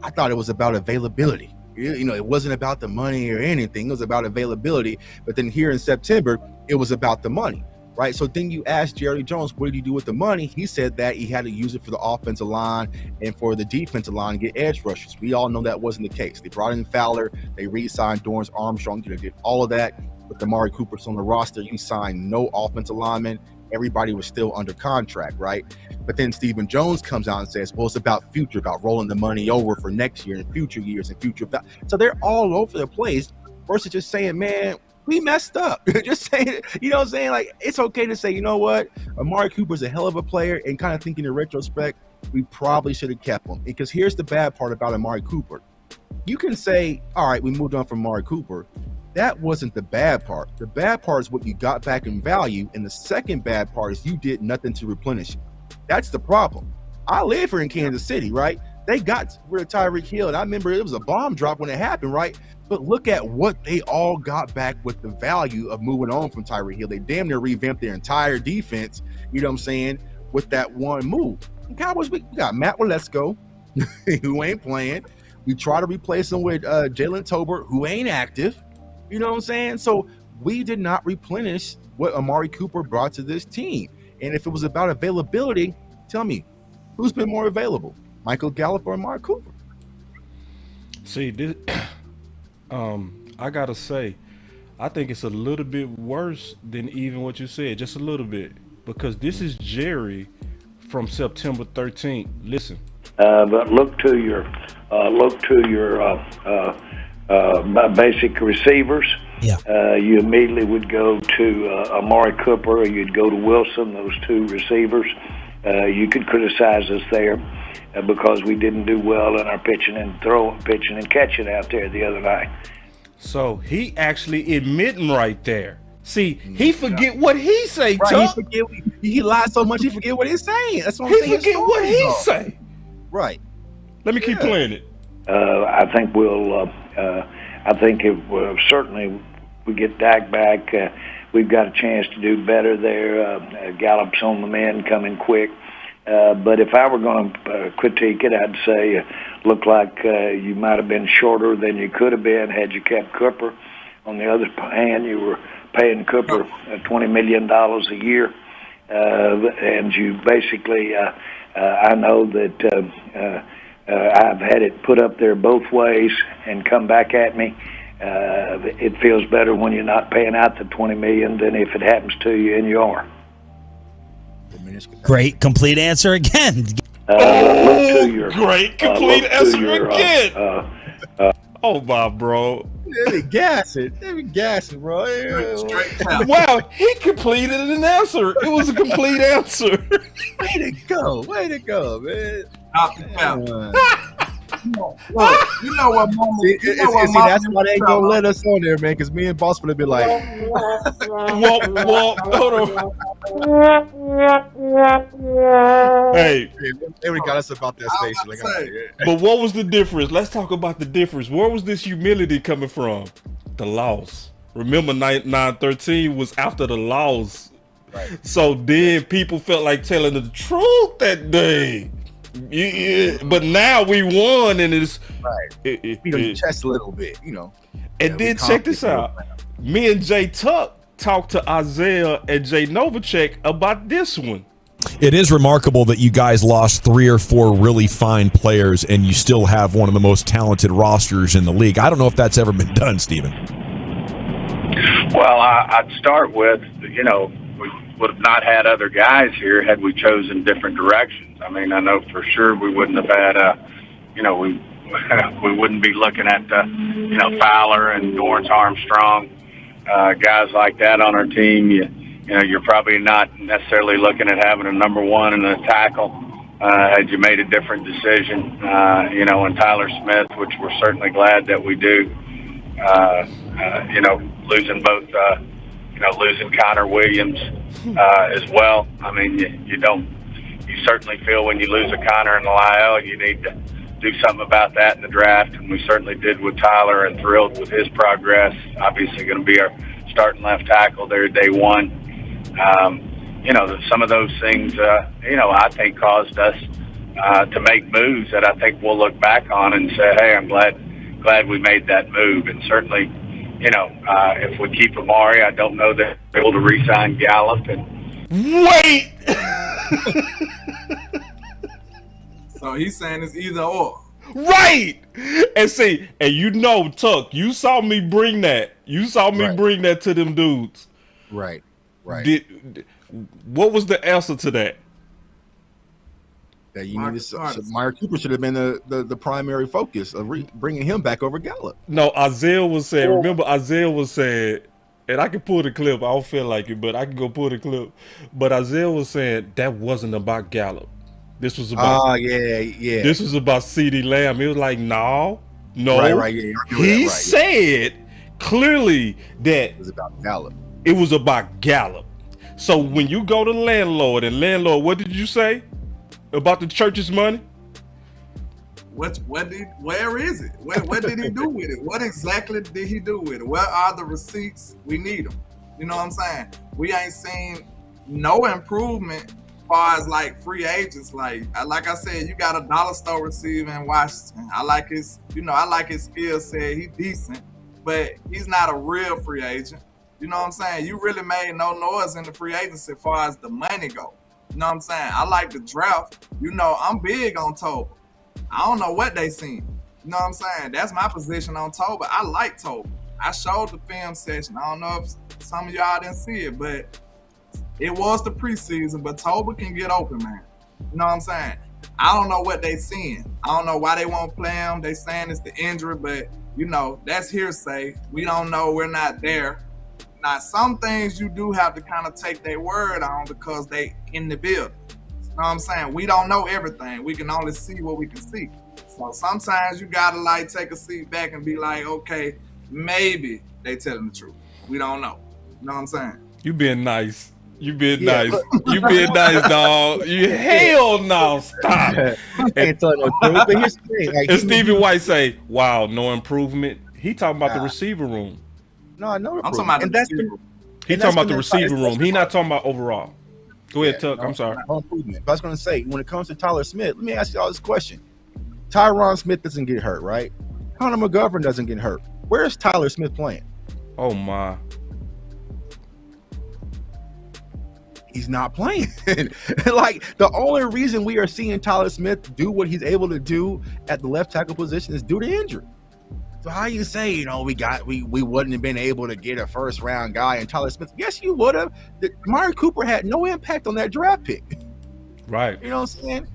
I thought it was about availability. You know, it wasn't about the money or anything. It was about availability. But then here in September, it was about the money. Right. So then you ask Jerry Jones, what did he do with the money? He said that he had to use it for the offensive line and for the defensive line to get edge rushers. We all know that wasn't the case. They brought in Fowler. They re-signed Dorrance Armstrong. They did all of that. With Amari Cooper on the roster, you signed no offensive linemen. Everybody was still under contract, right? But then Stephen Jones comes out and says, well, it's about future, about rolling the money over for next year and future years and future. So they're all over the place versus just saying, man, we messed up. Just saying, you know what I'm saying? Like, it's okay to say, you know what? Amari Cooper's a hell of a player, and kind of thinking in retrospect, we probably should have kept him. Because here's the bad part about Amari Cooper. You can say, all right, we moved on from Amari Cooper. That wasn't the bad part. The bad part is what you got back in value, and the second bad part is you did nothing to replenish it. That's the problem. I live here in Kansas City, right? They got rid of Tyreek Hill, and I remember it was a bomb drop when it happened, right? But look at what they all got back with the value of moving on from Tyreek Hill. They damn near revamped their entire defense, you know what I'm saying, with that one move. And Cowboys, we got Matt Waletzko, who ain't playing. We try to replace him with Jalen Tolbert, who ain't active. You know what I'm saying? So we did not replenish what Amari Cooper brought to this team. And if it was about availability, tell me, who's been more available, Michael Gallup or Amari Cooper? See, this, I gotta say, I think it's a little bit worse than even what you said, just a little bit, because this is Jerry from September 13th. Listen. But look to your basic receivers. Yeah. You immediately would go to Amari Cooper, or you'd go to Wilson, those 2 receivers. You could criticize us there because we didn't do well in our pitching and catching out there the other night. So he actually admitting right there. See, he forget what he say, Right, Chuck. he lied so much he forget what he's saying. That's what I'm saying. He forget what he say. Right. Let me keep playing it. I think we'll. I think if certainly we get Dak back, we've got a chance to do better there. Gallup's on the mend, coming quick. But if I were going to critique it, I'd say looked like you might have been shorter than you could have been had you kept Cooper. On the other hand, you were paying Cooper $20 million a year, and you basically. I know that I've had it put up there both ways and come back at me. It feels better when you're not paying out the $20 million than if it happens to you and you are. Great complete answer again. Great complete answer again. Oh my bro. They be gassing, bro. Wow, he completed an answer. It was a complete answer. Way to go, man. You know what moment? See, that's why they ain't gonna let us on there, man. Because me and Boss would be like, hold on. Hey, they would got us about that station. But what was the difference? Let's talk about the difference. Where was this humility coming from? The loss. Remember, 9-13 was after the loss. Right. So then people felt like telling the truth that day. Yeah, but now we won, and it's right. Beat on your chest a little bit, you know. And then check this out. Me and Jay Tuck talked to Isaiah and Jay Novacek about this one. It is remarkable that you guys lost 3 or 4 really fine players and you still have one of the most talented rosters in the league. I don't know if that's ever been done, Steven. Well, I'd start with, we would have not had other guys here had we chosen different directions. I mean, I know for sure we wouldn't have had, we wouldn't be looking at, Fowler and Dorrance Armstrong, guys like that on our team. You're probably not necessarily looking at having a number 1 and a tackle had you made a different decision, and Tyler Smith, which we're certainly glad that we do. Losing both, losing Connor Williams as well. I mean, you certainly feel when you lose a Connor in the IL, you need to do something about that in the draft, and we certainly did with Tyler, and thrilled with his progress. Obviously going to be our starting left tackle there day one. Some of those things, I think caused us to make moves that I think we'll look back on and say, hey, I'm glad we made that move. And certainly, if we keep Amari, I don't know that we're able to re-sign Gallup. And wait! So he's saying it's either or. Right! And see, Tuck, you saw me bring that. You saw me bring that to them dudes. Right. What was the answer to that? That you need to. Amari Cooper should have been the primary focus of bringing him back over Gallup. No, Isaiah was saying. Remember, Isaiah was saying, and I can pull the clip. I don't feel like it, but I can go pull the clip. But Isaiah was saying that wasn't about Gallup. This was about. Yeah. This was about CeeDee Lamb. He was like, no. Right. Yeah, he said clearly that it was about Gallup. It was about Gallup. So when you go to Landlord, what did you say about the church's money? Where is it? What did he do with it? What exactly did he do with it? Where are the receipts? We need them. You know what I'm saying? We ain't seen no improvement as far as like free agents. Like I said, you got a dollar store receiver in Washington. I like his skill set. He's decent, but he's not a real free agent. You know what I'm saying? You really made no noise in the free agency as far as the money go. You know what I'm saying? I like the draft. I'm big on Toba. I don't know what they seen. You know what I'm saying? That's my position on Toba. I like Toba. I showed the film session. I don't know if some of y'all didn't see it, but it was the preseason. But Toba can get open, man. You know what I'm saying? I don't know what they seeing. I don't know why they won't play him. They saying it's the injury, but, that's hearsay. We don't know. We're not there. Now, some things you do have to kind of take their word on because they in the building. You know what I'm saying? We don't know everything. We can only see what we can see. So sometimes you got to take a seat back and be like, okay, maybe they telling the truth. We don't know. You know what I'm saying? You being nice. You being nice. You being nice, dog. Hell no, stop. And Stevie White say, wow, no improvement. He talking about the receiver room. No, I know. I'm talking about He talking about the receiver room. He not talking about overall. Go ahead, Tuck. I'm sorry. No improvement. But I was going to say, when it comes to Tyler Smith, let me ask you all this question. Tyron Smith doesn't get hurt, right? Connor McGovern doesn't get hurt. Where's Tyler Smith playing? Oh, my. He's not playing. The only reason we are seeing Tyler Smith do what he's able to do at the left tackle position is due to injury. So how you say, we wouldn't have been able to get a first round guy in Tyler Smith? Yes, you would have. Amari Cooper had no impact on that draft pick. Right. You know what I'm saying?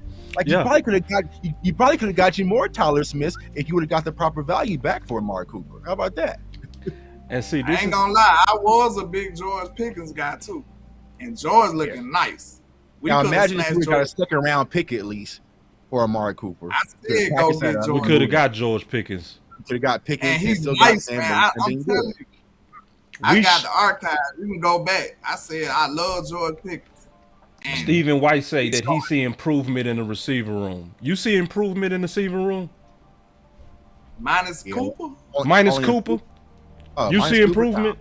You probably could have got you more Tyler Smiths if you would have got the proper value back for Amari Cooper. How about that? And see, I ain't gonna lie, I was a big George Pickens guy too, and George looking nice. Now imagine if we got a second round pick at least for Amari Cooper. I still go get George. We could have got George Pickens. Could have got Pickens. And he's nice, man. I'm telling you. I got the archive. You can go back. I said I love George Pickens. And Stephen White say that he see improvement in the receiver room. You see improvement in the receiver room? Minus Cooper? Minus Cooper? You see improvement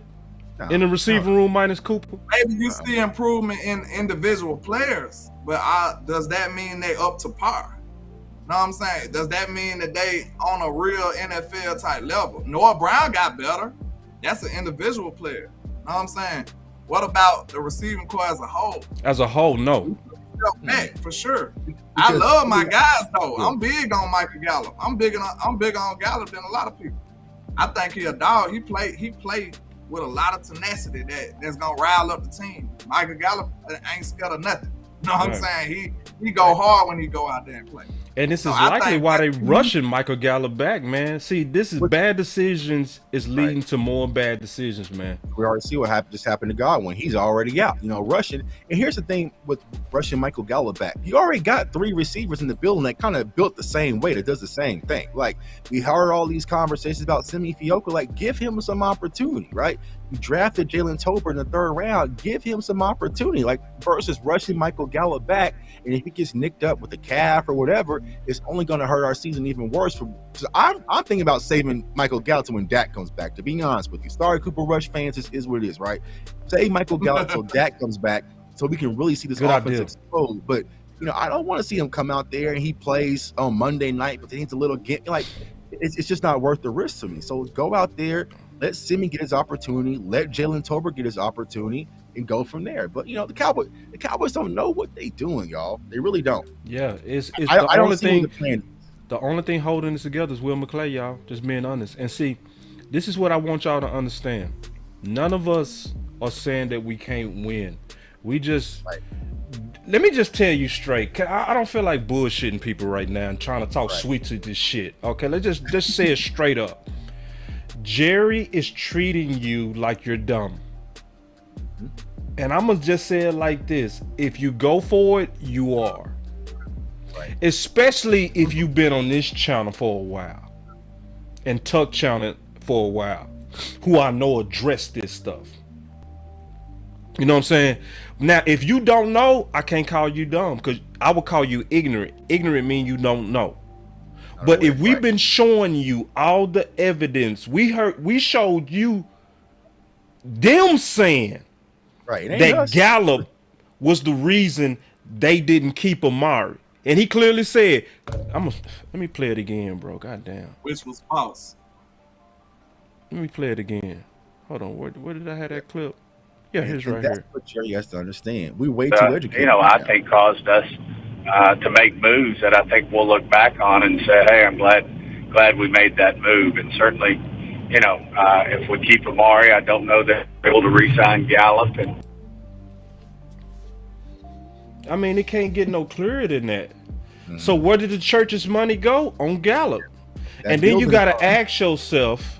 in the receiver room minus Cooper? Maybe you see improvement in individual players, but does that mean they up to par? Know what I'm saying? Does that mean that they on a real NFL type level? Noah Brown got better. That's an individual player. Know what I'm saying? What about the receiving core as a whole? As a whole, no. himself back for sure. I love my guys though. I'm big on Michael Gallup. I'm big on Gallup than a lot of people. I think he a dog. He played with a lot of tenacity that's gonna rile up the team. Michael Gallup ain't scared of nothing. You know what I'm saying? He go hard when he go out there and play. And this is likely why they rushing Michael Gallup back, man. See, this is bad decisions is leading to more bad decisions, man. We already see what just happened to Godwin. He's already out, rushing. And here's the thing with rushing Michael Gallup back. You already got 3 receivers in the building that kind of built the same way, that does the same thing. Like, we heard all these conversations about Simi Fioka. Like, give him some opportunity, right? You drafted Jalen Tolbert in the 3rd round. Give him some opportunity, like, versus rushing Michael Gallup back. And if he gets nicked up with a calf or whatever, it's only going to hurt our season even worse. I'm thinking about saving Michael Gallup when Dak comes back, to be honest with you. Sorry, Cooper Rush fans, this is what it is, right? Save Michael Gallup till Dak comes back so we can really see this offense explode. But, I don't want to see him come out there and he plays on Monday night, but then he's a little it's just not worth the risk to me. So go out there, let Simi get his opportunity, let Jalen Tolbert get his opportunity, and go from there. But the Cowboys don't know what they doing, y'all. They really don't. Yeah, it's I the only thing. The only thing holding this together is Will McClay, y'all. Just being honest. And see, this is what I want y'all to understand. None of us are saying that we can't win. We just. Let me just tell you straight. I don't feel like bullshitting people right now and trying to talk sweet to this shit. Okay, let's just say it straight up. Jerry is treating you like you're dumb. And I'm going to just say it like this. If you go for it, you are. Especially if you've been on this channel for a while. And Tuck channel for a while. Who I know address this stuff. You know what I'm saying? Now, if you don't know, I can't call you dumb. Because I would call you ignorant. Ignorant means you don't know. But if we've been showing you all the evidence, we showed you them saying that Gallup was the reason they didn't keep Amari. And he clearly said, let me play it again, bro. Goddamn. Which was false. Let me play it again. Hold on. Where did I have that clip? Yeah, here's right that's here. What Jerry has to understand. We way too educated. I think caused us to make moves that I think we'll look back on and say, hey, I'm glad we made that move. And certainly, if we keep Amari, I don't know that we're able to re-sign Gallup. And I mean, it can't get no clearer than that. So where did the church's money go? On Gallup. And then you got to ask yourself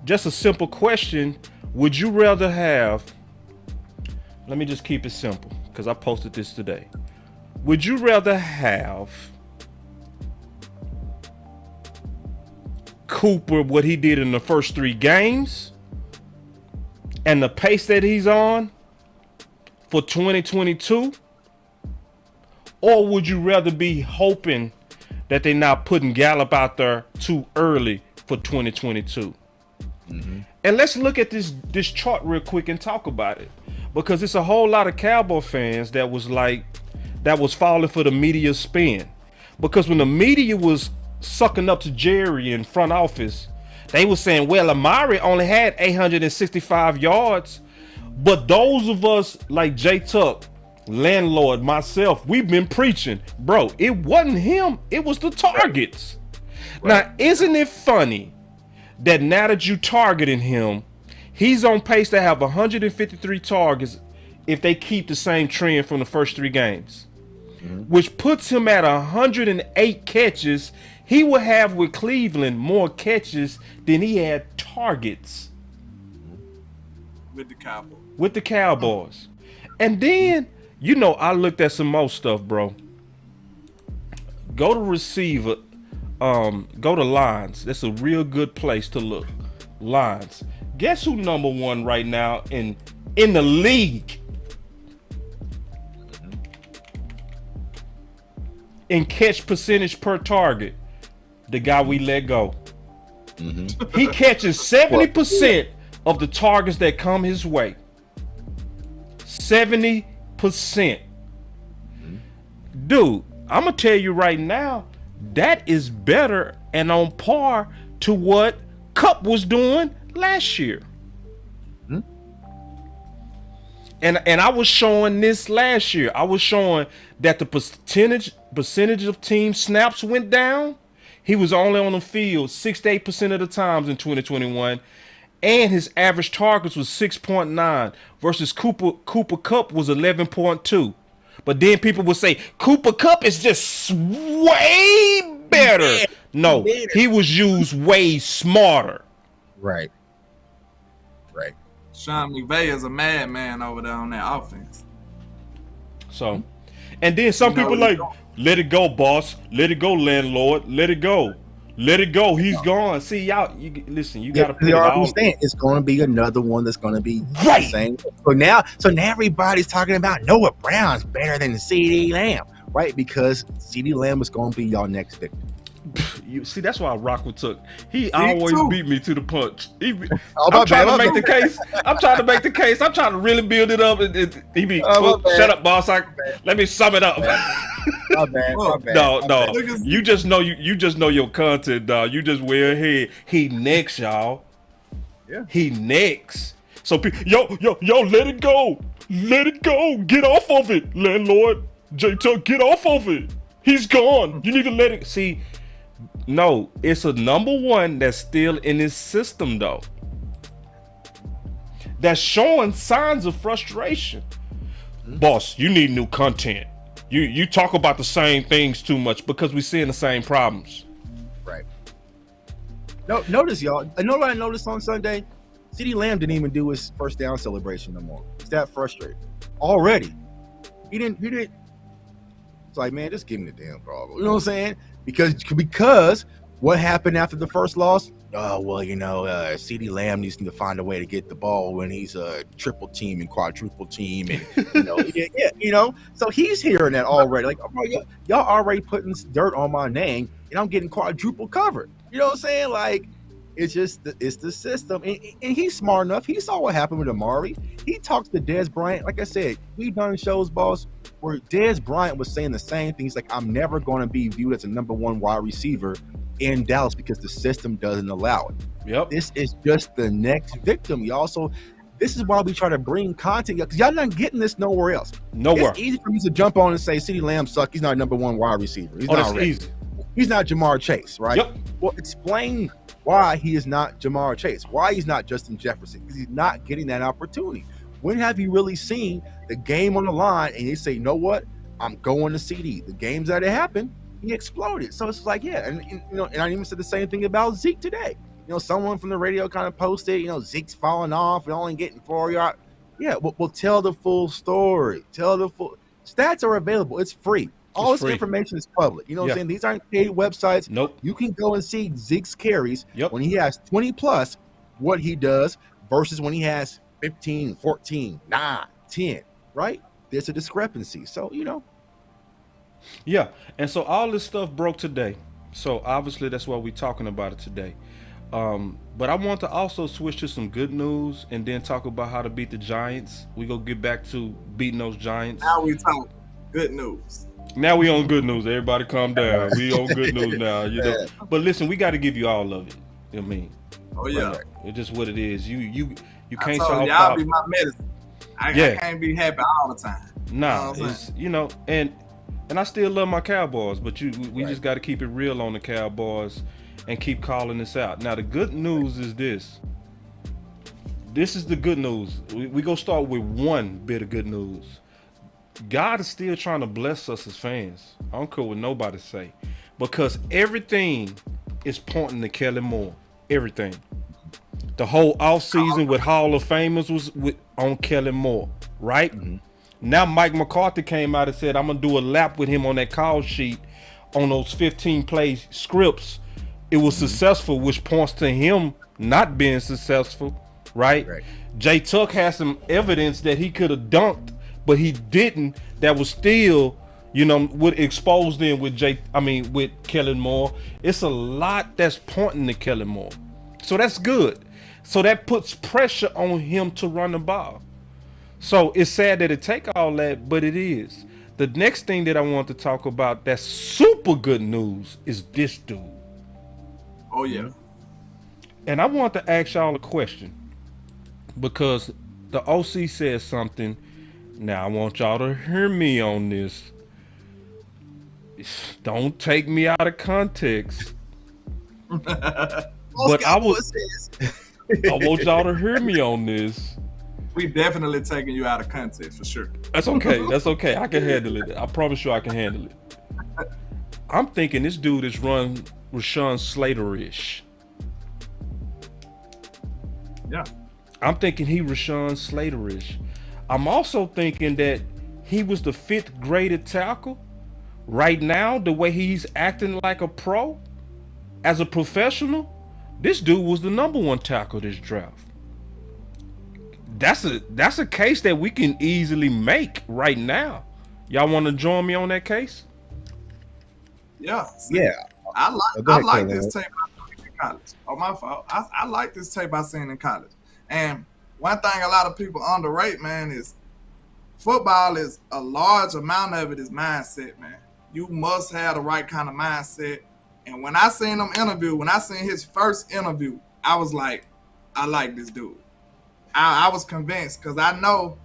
just a simple question. Would you rather have, let me just keep it simple because I posted this today. Would you rather have Cooper, what he did in the first 3 games and the pace that he's on for 2022? Or would you rather be hoping that they're not putting Gallup out there too early for 2022? And let's look at this chart real quick and talk about it. Because it's a whole lot of Cowboy fans that was falling for the media spin. Because when the media was sucking up to Jerry in front office, they were saying, well, Amari only had 865 yards. But those of us like J Tuck, Landlord, myself, we've been preaching, bro, it wasn't him, it was the targets. Now, isn't it funny that now that you targeting him, he's on pace to have 153 targets if they keep the same trend from the first 3 games, which puts him at 108 catches. He will have with Cleveland more catches than he had targets with the Cowboys. And then, I looked at some more stuff, bro. Go to receiver. Go to lines. That's a real good place to look. Lines. Guess who number 1 right now in the league in catch percentage per target? The guy we let go. He catches 70% of the targets that come his way. 70%. Dude, I'm gonna tell you right now, that is better and on par to what Cup was doing last year. And I was showing this last year. I was showing that the percentage of team snaps went down. He was only on the field 68% of the times in 2021, and his average targets was 6.9 versus Cooper Kupp was 11.2. But then people would say Cooper Kupp is just way better. No, he was used way smarter. Right. Sean McVay is a madman over there on that offense. So, and then some people like, let it go, boss. Let it go, landlord. Let it go. Let it go. He's gone. See, y'all, listen, you got to put it all. It's going to be another one that's going to be right. The same. So now everybody's talking about Noah Brown's better than CeeDee Lamb, right? Because CeeDee Lamb is going to be y'all next victim. You see, that's why Rockwell took. He always beat me to the punch. I'm trying to make the case. I'm trying to really build it up. He be, shut up, boss. Let me sum it up. My bad. No. You just know your content, dog. You just way ahead. He next, y'all. Yeah. He next. So yo, let it go. Let it go. Get off of it, landlord. J-Tuck, get off of it. He's gone. You need to let it. See, no, it's a number one that's still in his system, though. That's showing signs of frustration. Boss, you need new content. You talk about the same things too much because we're seeing the same problems. Right. No, notice, y'all. I know what I noticed on Sunday. CeeDee Lamb didn't even do his first down celebration no more. He's that frustrated already. He didn't. It's like, man, just give me the damn ball. You know what I'm saying? Because what happened after the first loss? Oh, well, CeeDee Lamb needs to find a way to get the ball when he's a triple team and quadruple team, and So he's hearing that already. Like, oh, y'all already putting dirt on my name, and I'm getting quadruple covered. You know what I'm saying? Like, it's just it's the system, and he's smart enough. He saw what happened with Amari. He talks to Dez Bryant. Like I said, we've done shows, boss, where Dez Bryant was saying the same thing. He's like, I'm never going to be viewed as a number one wide receiver in Dallas because the system doesn't allow it. Yep. This is just the next victim, y'all. So this is why we try to bring content, because y'all not getting this nowhere else. Nowhere. It's easy for me to jump on and say CeeDee Lamb sucks. He's not a number one wide receiver. He's not ready. Easy. He's not Jamar Chase, right? Yep. Well, explain why he is not Jamar Chase, why he's not Justin Jefferson, because he's not getting that opportunity. When have you really seen the game on the line and you say, you know what, I'm going to CD? The games that it happened, he exploded. So it's like, yeah, and I even said the same thing about Zeke today. Someone from the radio kind of posted, Zeke's falling off and only getting 4 yards. Yeah, well, tell the full story. Stats are available. It's free. All this information is public. You know what I'm saying? These aren't paid websites. Nope. You can go and see Zeke's carries Yep. when he has 20 plus, what he does versus when he has 15, 14, 9, 10, right? There's a discrepancy. So, Yeah. And so all this stuff broke today. So obviously that's why we're talking about it today. But I want to also switch to some good news and then talk about how to beat the Giants. We go get back to beating those Giants. Now we talking good news. Now we on good news. Everybody calm down. We on good news now, But listen, we got to give you all of it. You know what I mean? Oh yeah. It's just what it is. You can't solve y'all problems. Be my medicine. I can't be happy all the time. Nah, it's and I still love my Cowboys, but we just got to keep it real on the Cowboys and keep calling this out. Now the good news is this. This is the good news. We gonna start with one bit of good news. God is still trying to bless us as fans. I don't care what nobody say, because everything is pointing to Kellen Moore. Everything. The whole offseason with Hall of Famers was on Kellen Moore, right? Mm-hmm. Now Mike McCarthy came out and said, I'm going to do a lap with him on that call sheet on those 15 play scripts. It was successful, which points to him not being successful, right? Jay Tuck has some evidence that he could have dunked, but he didn't. That was still, would expose them with Kellen Moore. It's a lot that's pointing to Kellen Moore. So that's good. So that puts pressure on him to run the ball. So it's sad that it take all that, but it is. The next thing that I want to talk about that's super good news is this dude. Oh, yeah. And I want to ask y'all a question, because the OC said something Now I want y'all to hear me on this. Don't take me out of context. But I want y'all to hear me on this. We definitely taking you out of context for sure. That's okay. That's okay. I can handle it. I promise you I can handle it. I'm thinking this dude is run Rashawn Slater-ish. Yeah. I'm thinking he Rashawn Slater-ish. I'm also thinking that he was the 5th graded tackle. Right now, the way he's acting like a pro, as a professional, this dude was the number 1 tackle this draft. That's a case that we can easily make right now. Y'all want to join me on that case? Yeah. Yeah. I ahead, like this tape I seen in college. Oh, my fault. I like this tape I seen in college. And one thing a lot of people underrate, man, is football is a large amount of it is mindset, man. You must have the right kind of mindset. And when I seen him interview, when I seen his first interview, I was like, I like this dude. I was convinced because I know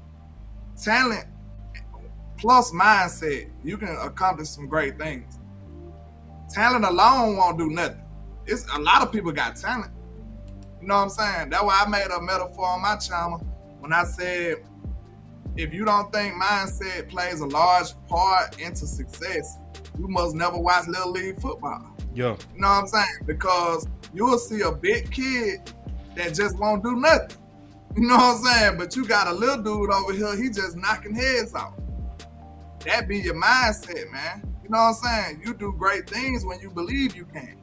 talent plus mindset, you can accomplish some great things. Talent alone won't do nothing. It's a lot of people got talent. You know what I'm saying? That's why I made a metaphor on my channel when I said, if you don't think mindset plays a large part into success, you must never watch Little League football. Yeah. You know what I'm saying? Because you'll see a big kid that just won't do nothing. You know what I'm saying? But you got a little dude over here, he just knocking heads off. That be your mindset, man. You know what I'm saying? You do great things when you believe you can.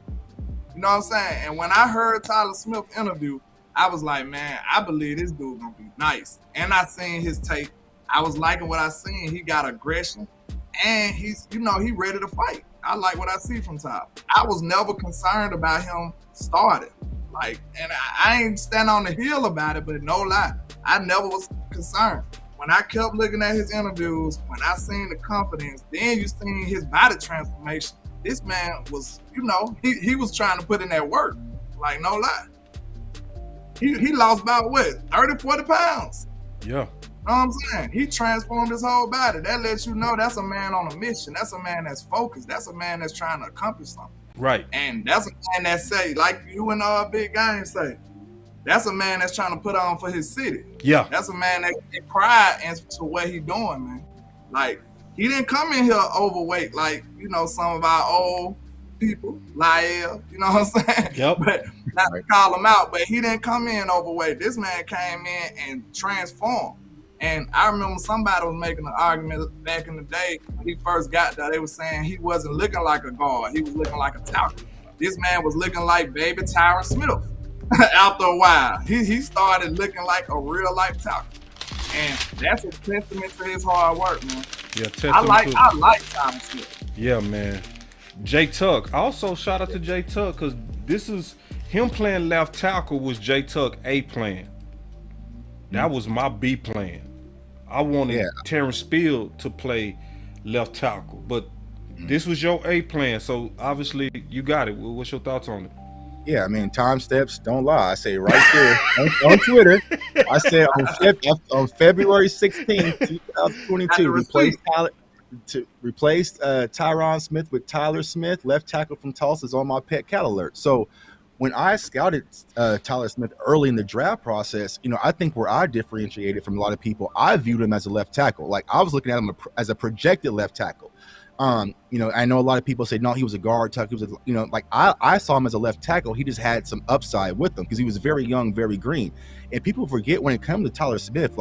You know what I'm saying? And when I heard Tyler Smith interview, I was like, man, I believe this dude gonna be nice. And I seen his tape. I was liking what I seen. He got aggression. And he's, he ready to fight. I like what I see from Tyler. I was never concerned about him starting. And I ain't stand on the hill about it, but no lie, I never was concerned. When I kept looking at his interviews, when I seen the confidence, then you seen his body transformation. This man was, he was trying to put in that work. No lie. He lost about 30, 40 pounds. Yeah. You know what I'm saying? He transformed his whole body. That lets you know that's a man on a mission. That's a man that's focused. That's a man that's trying to accomplish something. Right. And that's a man that say, like you and Big Game say, that's a man that's trying to put on for his city. Yeah. That's a man that take pride into what he doing, man. He didn't come in here overweight like, some of our old people, Lyle, you know what I'm saying? Yep. But not to call him out, but he didn't come in overweight. This man came in and transformed. And I remember somebody was making an argument back in the day when he first got there. They were saying he wasn't looking like a guard. He was looking like a tackle. This man was looking like baby Tyron Smith. After a while, he started looking like a real life tackle. And that's a testament to his hard work, man. Yeah, I like Tyron Smith. Yeah, man. Jay Tuck. Also, shout out to Jay Tuck, because this is him playing left tackle was Jay Tuck A plan. That was my B plan. I wanted Terrence Steele to play left tackle, but this was your A plan. So obviously you got it. What's your thoughts on it? Yeah, I mean, time steps don't lie. I say right there on Twitter. I said on February 16th, 2022, replaced Tyron Smith with Tyler Smith, left tackle from Tulsa, is on my pet cat alert. So when I scouted Tyler Smith early in the draft process, I think where I differentiated from a lot of people, I viewed him as a left tackle. Like, I was looking at him as a projected left tackle. I know a lot of people say, no, he was a guard tackle. He was I saw him as a left tackle. He just had some upside with him because he was very young, very green. And people forget when it comes to Tyler Smith,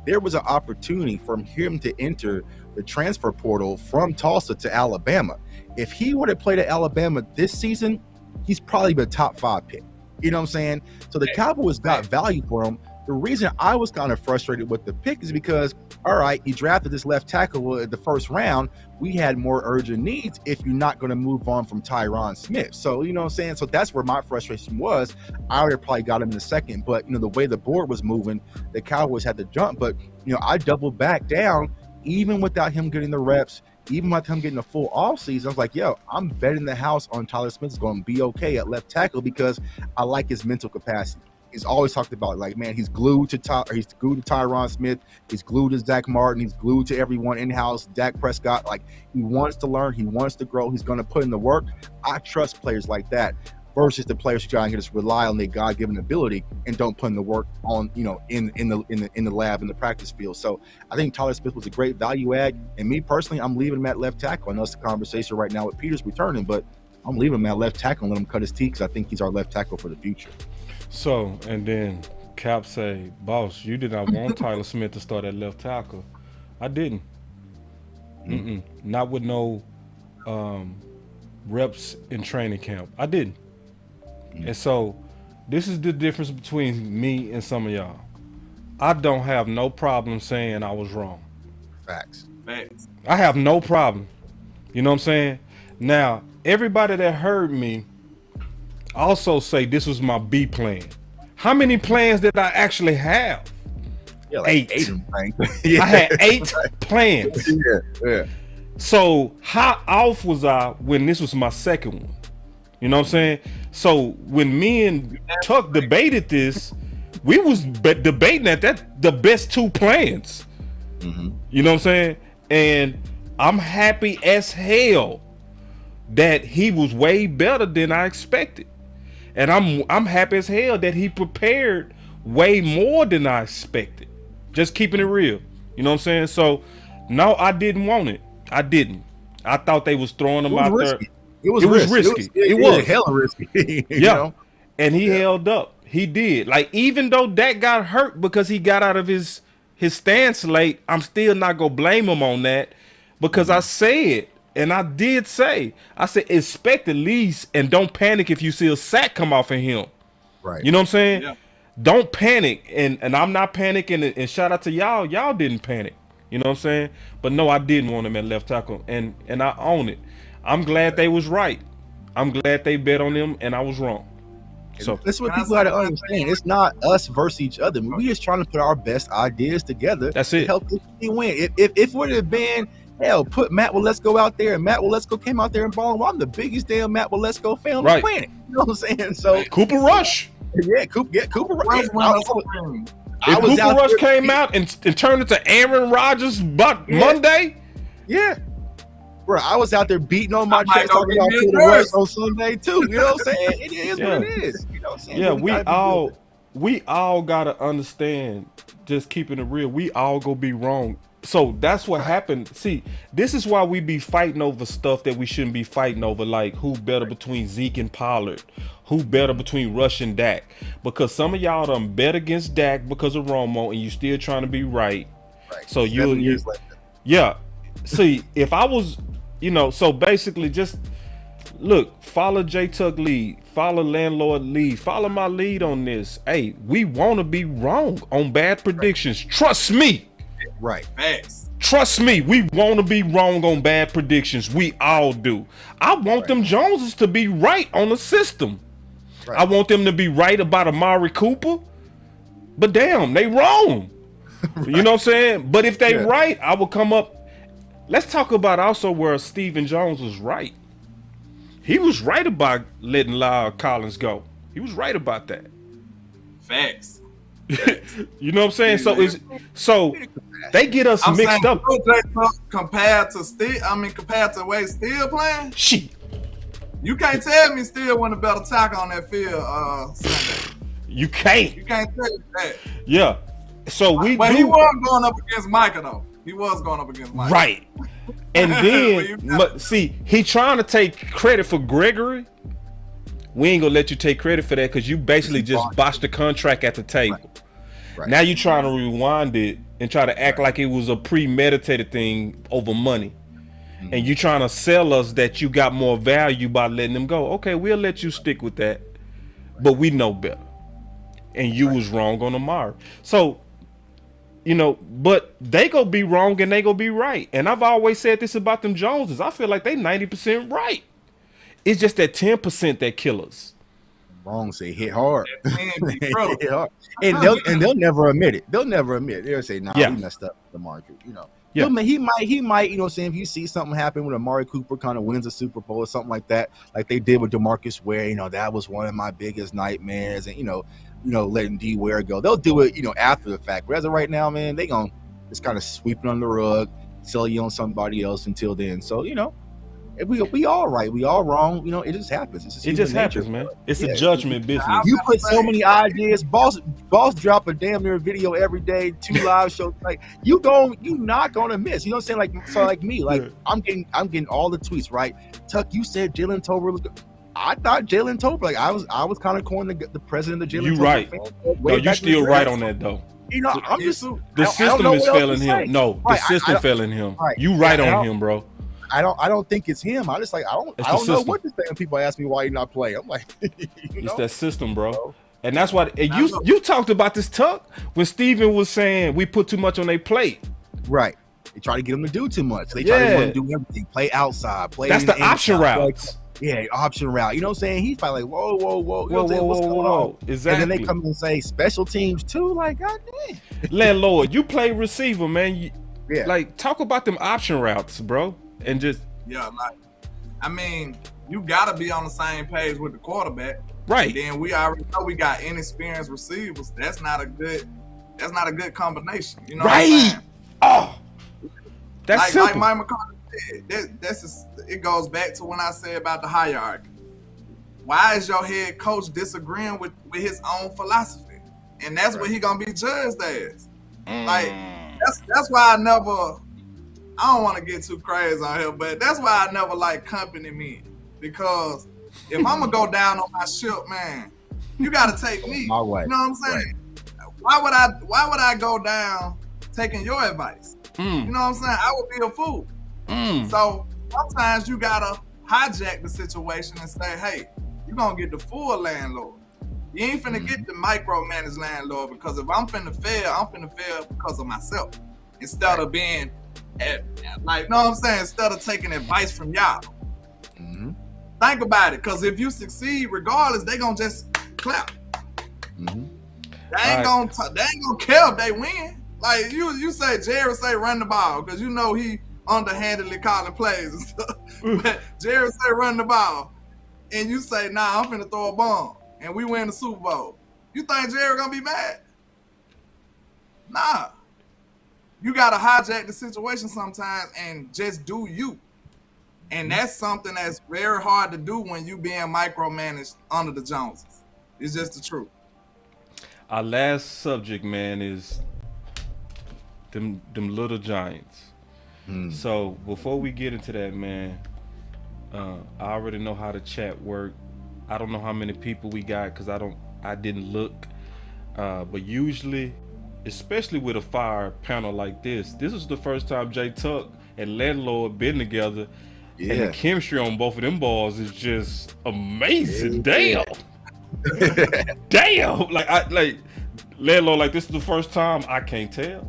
there was an opportunity for him to enter the transfer portal from Tulsa to Alabama. If he would have played at Alabama this season, he's probably been a top 5 pick. You know what I'm saying? So the Cowboys got value for him. The reason I was kind of frustrated with the pick is because, all right, you drafted this left tackle in the first round. We had more urgent needs if you're not going to move on from Tyron Smith. So, you know what I'm saying? So that's where my frustration was. I would have probably got him in the second, but, the way the board was moving, the Cowboys had to jump. But, I doubled back down, even without him getting the reps, even with him getting a full offseason. I was like, I'm betting the house on Tyler Smith is going to be okay at left tackle because I like his mental capacity. he's always talked about, like, man, he's glued to Tyron Smith, he's glued to Zach Martin, he's glued to everyone in-house, Dak Prescott. Like, he wants to learn, he wants to grow, he's going to put in the work. I trust players like that versus the players who try and just rely on their God-given ability and don't put in the work on, in the lab, in the practice field. So I think Tyler Smith was a great value add, and me personally, I'm leaving him at left tackle. I know it's a conversation right now with Peters returning, but I'm leaving him at left tackle and let him cut his teeth because I think he's our left tackle for the future. So, and then Cap say, boss, you did not want Tyler Smith to start at left tackle. I didn't. Not with no reps in training camp. I didn't. And so this is the difference between me and some of y'all. I don't have no problem saying I was wrong. Facts. I have no problem. You know what I'm saying? Now, everybody that heard me also say this was my B plan. How many plans did I actually have? Yeah, like 8. Yeah. I had 8 plans. Yeah. So how off was I when this was my second one? You know what I'm saying? So when me and Tuck debated this, we was debating that the best 2 plans. You know what I'm saying? And I'm happy as hell that he was way better than I expected. And I'm happy as hell that he prepared way more than I expected. Just keeping it real. You know what I'm saying? So no, I didn't want it. I didn't. I thought they was throwing him out there. It was risky. It was hella risky. You know? And he held up. He did. Like, even though Dak got hurt because he got out of his stance late, I'm still not gonna blame him on that, because I said, and I did say, I said, expect at least, and don't panic if you see a sack come off of him. Right. You know what I'm saying? Yeah. Don't panic. And I'm not panicking. And shout out to y'all. Y'all didn't panic. You know what I'm saying? But no, I didn't want him at left tackle, and I own it. I'm glad they was right. I'm glad they bet on them, and I was wrong. So that's what people got to understand. It's not us versus each other. We just trying to put our best ideas together. That's it. To help this team win. If it would have been, hell, put Matt Waletzko out there, and Matt Waletzko came out there and balled. Well, I'm the biggest damn Matt Waletzko fan on the planet. You know what I'm saying? So Cooper Rush. Yeah, Cooper Rush. If Cooper Rush came out and turned into Aaron Rodgers Monday, bro, I was out there beating on my chest talking about Cooper Rush on Sunday too. You know what I'm saying? It is what it is. You know what I'm saying? Yeah, we all gotta understand. Just keeping it real, we all go be wrong. So that's what happened. See, this is why we be fighting over stuff that we shouldn't be fighting over, like who better between Zeke and Pollard, who better between Rush and Dak, because some of y'all done bet against Dak because of Romo, and you still trying to be right. So you see, if I was, so basically just look, follow J Tuck lead, follow Landlord lead, follow my lead on this. Hey, we want to be wrong on bad predictions. Trust me. Right. Thanks. Trust me, we want to be wrong on bad predictions. We all do. I want them Joneses to be right on the system. I want them to be right about Amari Cooper. But damn, they wrong. You know what I'm saying? But if they right, I will come up. Let's talk about also where Stephen Jones was right. He was right about letting Lyle Collins go. He was right about that. Facts. You know what I'm saying? So they get us mixed up. Compared to the way Steele playing, shit. You can't tell me Steele won a better tackle on that field Sunday. You can't. You can't tell me that. Yeah. So he was going up against Micah though. He was going up against Micah. Right. And then see, he trying to take credit for Gregory. We ain't gonna let you take credit for that because you basically just botched the contract at the table. Right. Now you trying to rewind it and try to act like it was a premeditated thing over money. And you trying to sell us that you got more value by letting them go. Okay, we'll let you stick with that. But we know better. And you was wrong on Amari. So, but they go be wrong and they go be right. And I've always said this about them Joneses. I feel like they 90% right. It's just that 10% that kill us. Wrong, say hit hard. Hit hard. And they'll never admit it. They'll never admit it. They'll say, nah, we messed up the market. He might, saying if you see something happen when Amari Cooper kind of wins a Super Bowl or something like that, like they did with DeMarcus Ware, that was one of my biggest nightmares. And, letting D Ware go. They'll do it, after the fact. But as of right now, man, they gonna just kind of sweep it on the rug, sell you on somebody else until then. So, we all right, we all wrong. It just happens. It just happens, man. It's a judgment business. You put so many ideas. Boss drop a damn near video every day, 2 live shows. Like you not gonna miss. You know what I'm saying? Like me, I'm getting all the tweets, right? Tuck, you said Jalen Tolbert was good. I thought Jalen Tolbert, I was kind of calling the president of Jalen. You right. No, you still right on that though. I'm just the system is failing him. No, the system failing him. Right. You right on him, bro. I don't think it's him. I just I don't know what to say when people ask me why you not play. I'm like, it's that system, bro. And that's why you talked about this, Tuck, when Steven was saying we put too much on their plate. Right. They try to get them to do too much. They try to want to do everything. Play outside. Play. That's the option routes. Option route. You know what I'm saying? He's probably like, whoa. What's going on? Exactly. And then they come and say special teams too. Like, God damn. Landlord, you play receiver, man. Talk about them option routes, bro. And just you gotta be on the same page with the quarterback, right? And then we already know we got inexperienced receivers. That's not a good combination. You know, right? That's like Mike McCarthy said. It goes back to when I said about the hierarchy. Why is your head coach disagreeing with his own philosophy? And that's what he gonna be judged as. Like that's why I don't want to get too crazy on here, but that's why I never like company men. Because if I'm gonna go down on my ship, man, you gotta take me. My way. You know what I'm saying? Right. Why would I go down taking your advice? You know what I'm saying? I would be a fool. So sometimes you gotta hijack the situation and say, hey, you're gonna get the full landlord. You ain't finna get the micromanaged landlord, because if I'm finna fail because of myself. Instead of being know what I'm saying? Instead of taking advice from y'all. Think about it, because if you succeed, regardless, they gonna just clap. They ain't gonna care if they win. Like you say, Jared say run the ball, because he underhandedly calling plays and stuff. But Jared say run the ball, and you say, nah, I'm finna throw a bomb, and we win the Super Bowl. You think Jared gonna be mad? Nah. You gotta hijack the situation sometimes and just do you. And that's something that's very hard to do when you being micromanaged under the Joneses. It's just the truth. Our last subject, man, is them little giants. So before we get into that, man, I already know how the chat work. I don't know how many people we got because I didn't look. But usually, especially with a fire panel like this is the first time J Tuck and Landlord been together, and the chemistry on both of them balls is just amazing. Damn. Like Landlord, like this is the first time. I can't tell,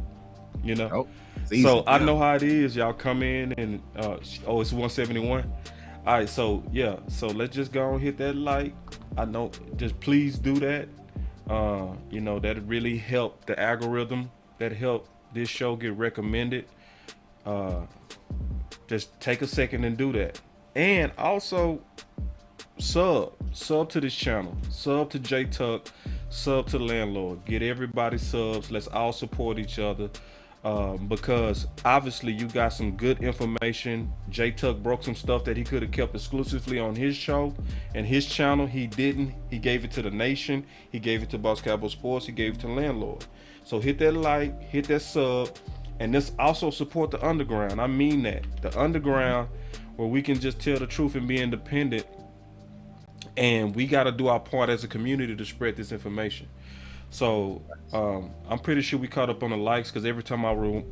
so I know how it is. Y'all come in and it's 171. All right, so let's just go and hit that like. I know, just please do that. That really helped the algorithm, that helped this show get recommended. Just take a second and do that. And also sub to this channel, sub to J Tuck, sub to Landlord. Get everybody subs. Let's all support each other. Because obviously you got some good information. J Tuck broke some stuff that he could have kept exclusively on his show and his channel. He didn't. He gave it to the nation. He gave it to Boss Cowboy Sports. He gave it to Landlord. So hit that like, hit that sub, and let's also support the underground. I mean that. The underground, where we can just tell the truth and be independent. And we got to do our part as a community to spread this information. So I'm pretty sure we caught up on the likes, because every time I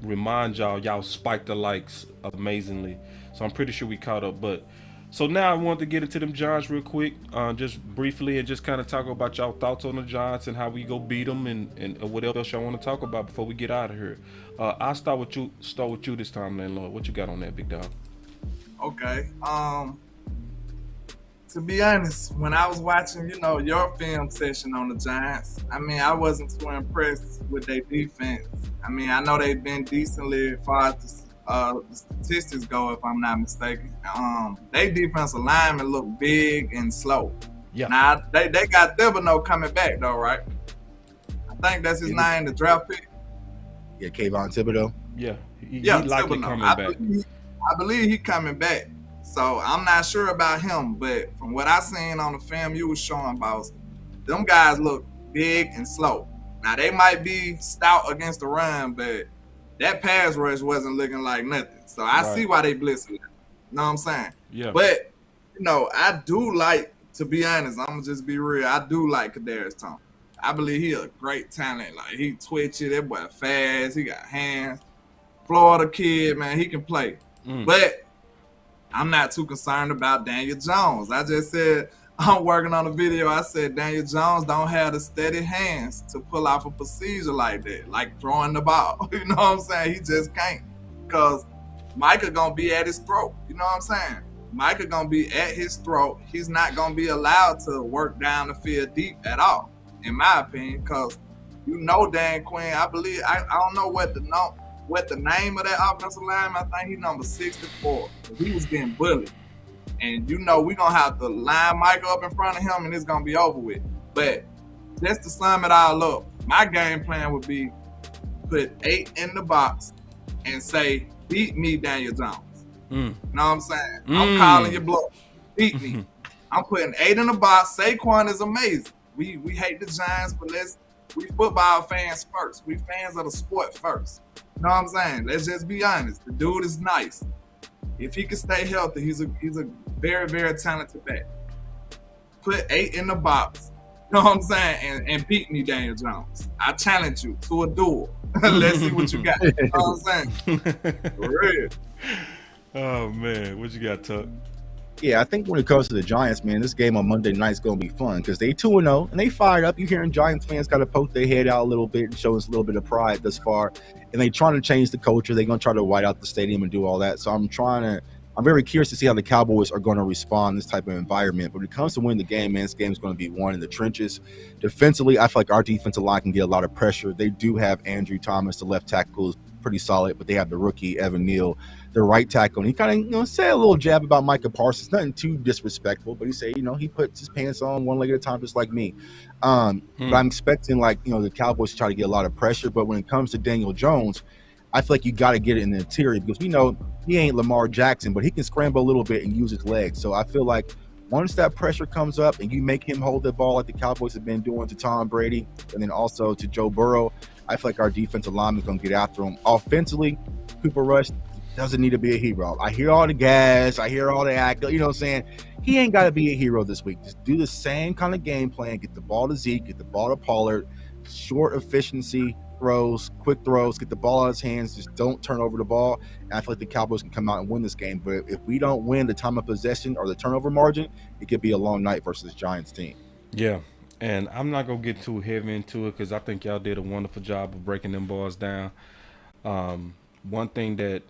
remind y'all spike the likes amazingly. So I'm pretty sure we caught up. But so now I want to get into them Giants real quick, just briefly, and just kind of talk about y'all thoughts on the Giants and how we go beat them, and what else y'all want to talk about before we get out of here. I'll start with you this time, Landlord. What you got on that, big dog? Okay. To be honest, when I was watching, your film session on the Giants, I wasn't too impressed with their defense. I know they've been decently as far as the statistics go, if I'm not mistaken. Their defensive linemen look big and slow. Yeah. Now they got Thibodeau coming back though, right? I think that's his name, the draft pick. Yeah, Kayvon Thibodeau. Yeah. He Yeah, likely Thibodeau. coming I back. believe he coming back. So I'm not sure about him, but from what I seen on the film you was showing, Boss, them guys look big and slow. Now they might be stout against the run, but that pass rush wasn't looking like nothing. So I see why they blitzing. You know what I'm saying? Yeah. But I do like, to be honest, I'm gonna just be real. I do like Kadarius Toney. I believe he a great talent. Like he twitchy, that boy fast. He got hands. Florida kid, man, he can play. But I'm not too concerned about Daniel Jones. I just said I'm working on a video. I said Daniel Jones don't have the steady hands to pull off a procedure like that, like throwing the ball. You know what I'm saying? He just can't, because Micah gonna be at his throat. You know what I'm saying? Micah gonna be at his throat. He's not gonna be allowed to work down the field deep at all, in my opinion, because Dan Quinn, I believe, I don't know what the name of that offensive lineman, I think he number 64. He was getting bullied. And we gonna have to line Micah up in front of him and it's gonna be over with. But just to sum it all up, my game plan would be put 8 in the box and say, beat me, Daniel Jones. You know what I'm saying? I'm calling your bluff. Beat me. I'm putting 8 in the box. Saquon is amazing. We hate the Giants, but we football fans first. We fans of the sport first. You know what I'm saying? Let's just be honest. The dude is nice. If he can stay healthy, he's a very, very talented back. Put 8 in the box. You know what I'm saying? And beat me, Daniel Jones. I challenge you to a duel. Let's see what you got. You know what I'm saying? For real. Oh man, what you got, Tuck? Yeah, I think when it comes to the Giants, man, this game on Monday night is going to be fun because they 2-0 and they fired up. You hearing Giants fans kind of poke their head out a little bit and show us a little bit of pride thus far. And they trying to change the culture. They're going to try to white out the stadium and do all that. So I'm very curious to see how the Cowboys are going to respond in this type of environment. But when it comes to winning the game, man, this game is going to be won in the trenches. Defensively, I feel like our defensive line can get a lot of pressure. They do have Andrew Thomas, the left tackle, is pretty solid, but they have the rookie Evan Neal, the right tackle. And he kind of, said a little jab about Micah Parsons, nothing too disrespectful, but he said, he puts his pants on one leg at a time, just like me. But I'm expecting the Cowboys to try to get a lot of pressure. But when it comes to Daniel Jones, I feel like you got to get it in the interior because he ain't Lamar Jackson, but he can scramble a little bit and use his legs. So I feel like once that pressure comes up and you make him hold the ball like the Cowboys have been doing to Tom Brady and then also to Joe Burrow, I feel like our defensive lineman is going to get after him. Offensively, Cooper Rush doesn't need to be a hero. I hear all the gas. I hear all the act. You know what I'm saying? He ain't got to be a hero this week. Just do the same kind of game plan. Get the ball to Zeke. Get the ball to Pollard. Short efficiency throws, quick throws. Get the ball out of his hands. Just don't turn over the ball. And I feel like the Cowboys can come out and win this game. But if we don't win the time of possession or the turnover margin, it could be a long night versus this Giants team. Yeah. And I'm not going to get too heavy into it because I think y'all did a wonderful job of breaking them balls down. One thing that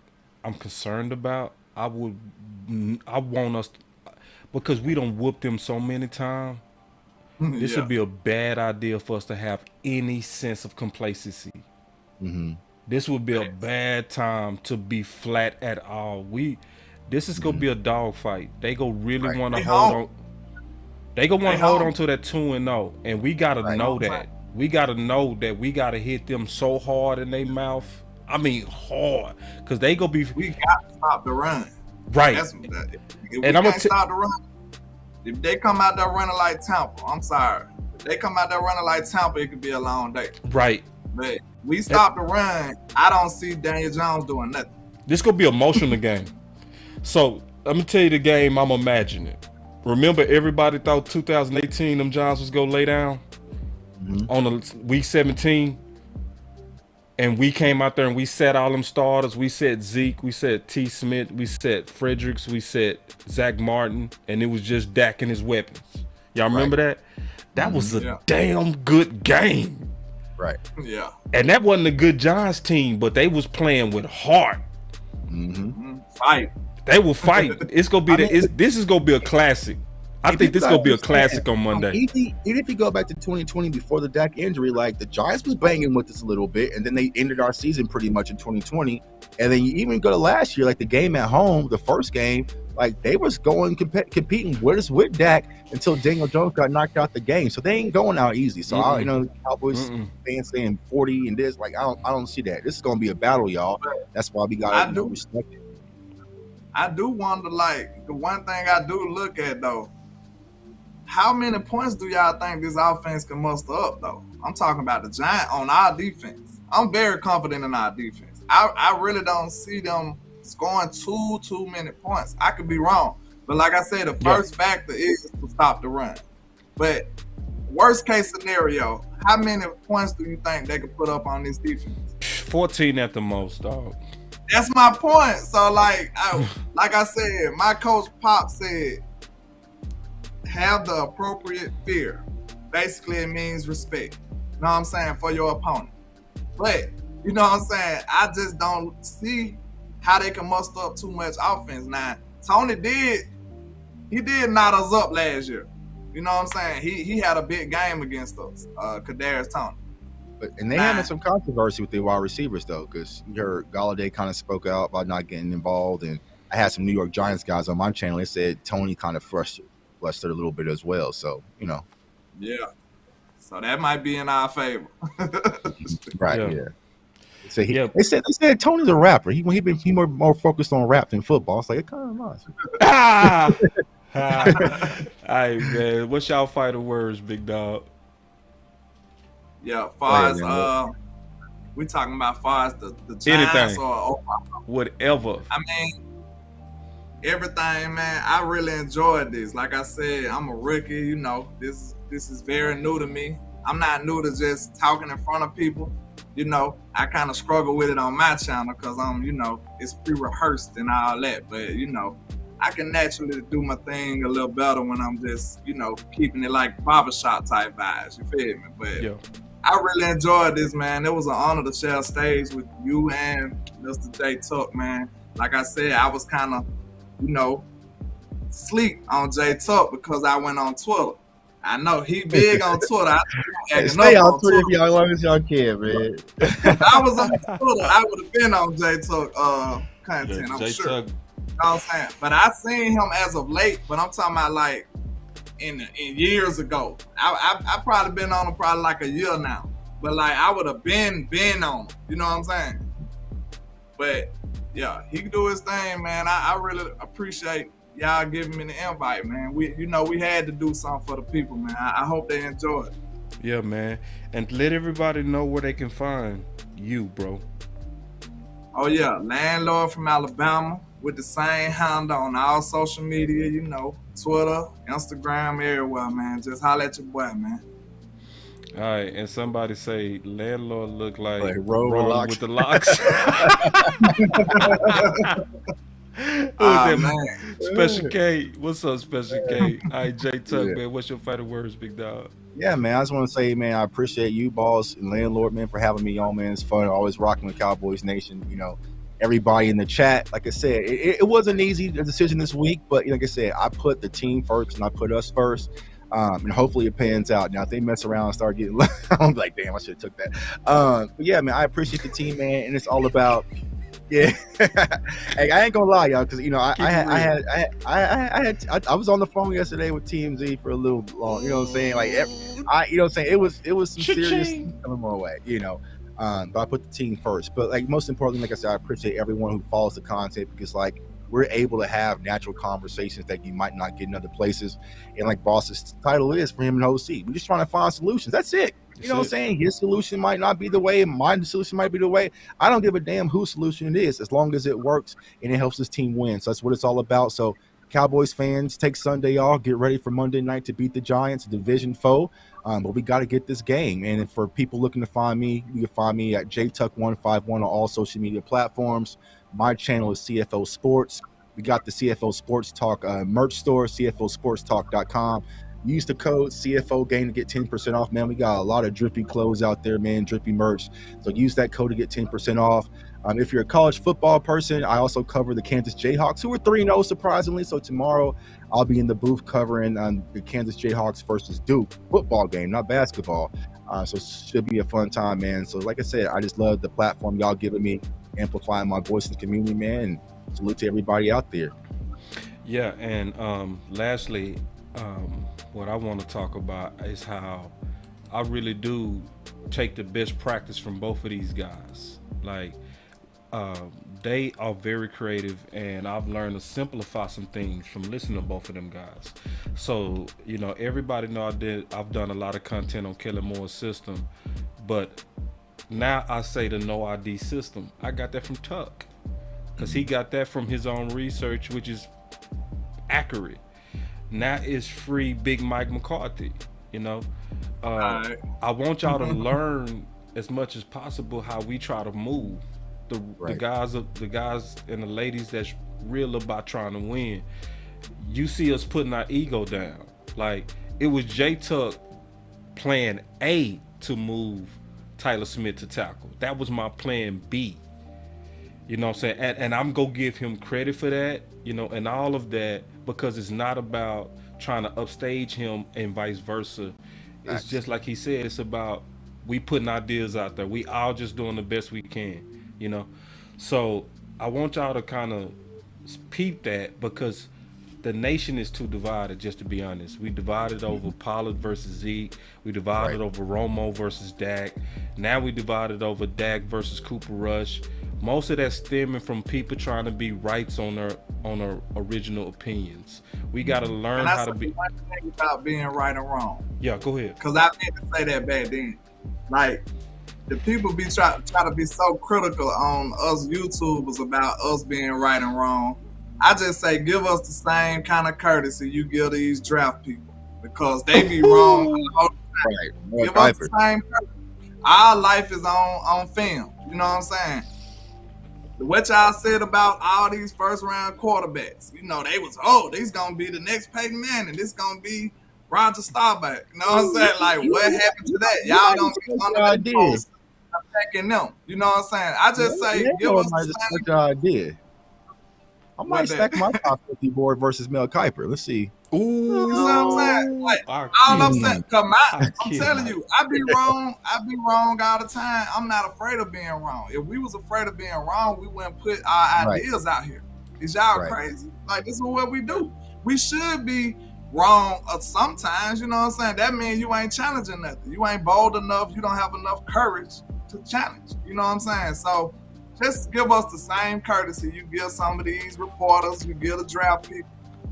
I'm concerned about, I want us, because we don't whoop them so many times, this would be a bad idea for us to have any sense of complacency. This would be a bad time to be flat at all. This is going to be a dog fight. They go really want to hold on. They gonna want to hold on to that 2-0, and we gotta know that. We gotta know that we gotta hit them so hard in their mouth. I mean, hard, because they gonna be. We got to stop the run. Right. If we can't stop the run, if they come out there running like Tampa, I'm sorry. If they come out there running like Tampa, it could be a long day. Right. But we stop the run. I don't see Daniel Jones doing nothing. This gonna be emotional game. So let me tell you the game I'm imagining. Remember, everybody thought 2018 them Giants was gonna lay down on the week 17, and we came out there and we set all them starters. We set Zeke, we set T. Smith, we set Fredericks, we set Zach Martin, and it was just Dak and his weapons. Y'all remember that? That was a damn good game. Right. Yeah. And that wasn't a good Giants team, but they was playing with heart. Fight. They will fight. It's gonna be this is gonna be a classic. I think this is gonna be a classic on Monday. Even if you go back to 2020 before the Dak injury, like the Giants was banging with us a little bit, and then they ended our season pretty much in 2020. And then you even go to last year, like the game at home, the first game, like they was going competing with Dak until Daniel Jones got knocked out the game. So they ain't going out easy. So I, Cowboys fans saying 40 and this, like I don't see that. This is gonna be a battle, y'all. That's why we got to respect it. I do wonder, like, the one thing I do look at though, how many points do y'all think this offense can muster up though? I'm talking about the Giants on our defense. I'm very confident in our defense. I really don't see them scoring too many points. I could be wrong, but like I said, the first factor is to stop the run. But worst case scenario, how many points do you think they could put up on this defense? 14 at the most, dog. That's my point. So like I said, my coach Pop said, have the appropriate fear. Basically, it means respect. You know what I'm saying? For your opponent. But, you know what I'm saying? I just don't see how they can muster up too much offense. Now, Tony did knot us up last year. You know what I'm saying? He had a big game against us, Kadarius Toney. And they having some controversy with their wide receivers though, because you heard Galladay kind of spoke out about not getting involved, and I had some New York Giants guys on my channel. They said Tony kind of flustered a little bit as well. So yeah. So that might be in our favor. Right. Yeah. So they said Tony's a rapper. He more focused on rap than football. It's like it kind of nice. All right, man. What's y'all fighting words, big dog? Yeah, far as we talking about far as the Giants anything or whatever. I mean, everything, man. I really enjoyed this. Like I said, I'm a rookie. You know, this is very new to me. I'm not new to just talking in front of people. You know, I kind of struggle with it on my channel because it's pre-rehearsed and all that. But I can naturally do my thing a little better when I'm just keeping it like barbershop type vibes. You feel me? But I really enjoyed this, man. It was an honor to share stage with you and Mr. J Tuck, man. Like I said, I was kind of, sleep on J Tuck because I went on Twitter. I know he big on Twitter. Stay on Twitter if y'all, as long as y'all can, man. If I was on Twitter, I would have been on J Tuck content, I'm sure. You know what I'm saying? But I seen him as of late, but I'm talking about like in years ago. I probably been on him probably like a year now. But like I would have been on him. You know what I'm saying? But yeah, he can do his thing, man. I really appreciate y'all giving me the invite, man. We had to do something for the people, man. I hope they enjoy it. Yeah, man. And let everybody know where they can find you, bro. Oh yeah, Landlord from Alabama with the same handle on all social media, Twitter, Instagram, everywhere, man. Just holler at your boy, man. All right, and somebody say Landlord look like Roll with the locks. Man. Special K. What's up, Special K? All right, J Tuck, man. What's your fighting words, big dog? Yeah, man. I just want to say, man, I appreciate you, Boss and Landlord, man, for having me on, man. It's fun. Always rocking with Cowboys Nation. Everybody in the chat, like I said, it wasn't an easy decision this week, but like I said, I put the team first and I put us first. And hopefully it pans out. Now, if they mess around and start getting, I'm like, damn, I should have took that. But yeah, man, I appreciate the team, man, and it's all about. Yeah, hey, I ain't gonna lie, y'all, because I was on the phone yesterday with TMZ for a little long. You know what I'm saying? Like, it was some serious things coming my way. But I put the team first. But like most importantly, like I said, I appreciate everyone who follows the content because like we're able to have natural conversations that you might not get in other places. And like Boss's title is for him and OC, we're just trying to find solutions. That's it. You know what I'm saying? His solution might not be the way, my solution might be the way. I don't give a damn whose solution it is, as long as it works and it helps this team win. So that's what it's all about. So Cowboys fans, take Sunday off, get ready for Monday night to beat the Giants, a division foe. But we got to get this game. And for people looking to find me, you can find me at JTuck151 on all social media platforms. My channel is CFO Sports. We got the CFO Sports Talk merch store, CFOSportsTalk.com. Use the code CFO Game to get 10% off, man. We got a lot of drippy clothes out there, man, drippy merch. So use that code to get 10% off. If you're a college football person, I also cover the Kansas Jayhawks, who are 3-0, surprisingly. So tomorrow I'll be in the booth covering the Kansas Jayhawks versus Duke football game, not basketball. So it should be a fun time, man. So like I said, I just love the platform y'all giving me, amplifying my voice in the community, man. And salute to everybody out there. Yeah, and lastly, what I want to talk about is how I really do take the best practice from both of these guys. Like, they are very creative, and I've learned to simplify some things from listening to both of them guys. So, everybody know I've done a lot of content on Kellen Moore's system, but now I say the no ID system. I got that from Tuck, because he got that from his own research, which is accurate. Now it's free Big Mike McCarthy. I want y'all to learn as much as possible how we try to move the guys and the ladies that's real about trying to win. You see us putting our ego down. Like, it was J Tuck plan A to move Tyler Smith to tackle. That was my plan B. You know what I'm saying? And I'm gonna give him credit for that, and all of that, because it's not about trying to upstage him and vice versa. It's just like he said, it's about we putting ideas out there. We all just doing the best we can, So I want y'all to kind of peep that, because the nation is too divided, just to be honest. We divided over Pollard versus Zeke. We divided over Romo versus Dak. Now we divided over Dak versus Cooper Rush. Most of that stemming from people trying to be rights on their original opinions. We got to learn how to be. One thing about being right or wrong. Yeah, go ahead. Because I meant to say that back then. Like, the people be try to be so critical on us YouTubers about us being right and wrong. I just say give us the same kind of courtesy you give these draft people, because they be wrong all the time. Give us the same courtesy. Our life is on film. You know what I'm saying? What y'all said about all these first round quarterbacks, they was, these gonna be the next Peyton Manning, this gonna be Roger Staubach. You know what I'm saying? Like, what happened to that? Y'all don't be under the post attacking them. You know what I'm saying? I just say give us the same idea. I might stack my top 50 board versus Mel Kiper. Let's see. Ooh, you know what I'm saying? Like, all I'm saying, I'm telling you, I be wrong all the time. I'm not afraid of being wrong. If we was afraid of being wrong, we wouldn't put our ideas out here. Is y'all crazy? Like, this is what we do. We should be wrong sometimes, you know what I'm saying? That means you ain't challenging nothing. You ain't bold enough. You don't have enough courage to challenge. You know what I'm saying? So just give us the same courtesy you give some of these reporters, you give the draft people.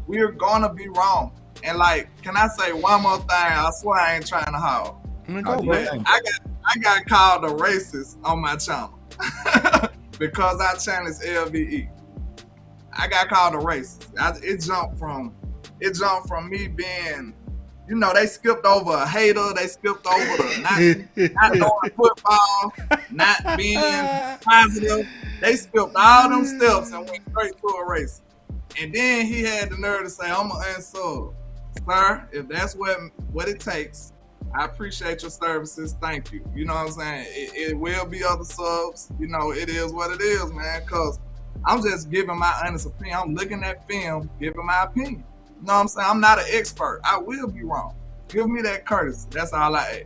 We're gonna be wrong. And like, can I say one more thing? I swear I ain't trying to haul. I got called a racist on my channel because I challenged LVE. I got called a racist. It jumped from me being, they skipped over a hater. They skipped over the not knowing football, not being positive. They skipped all them steps and went straight to a race. And then he had the nerve to say, I'm going to answer. Sir, if that's what it takes, I appreciate your services. Thank you. You know what I'm saying? It will be other subs. It is what it is, man, because I'm just giving my honest opinion. I'm looking at film, giving my opinion. You know what I'm saying? I'm not an expert. I will be wrong. Give me that courtesy. That's all I ask.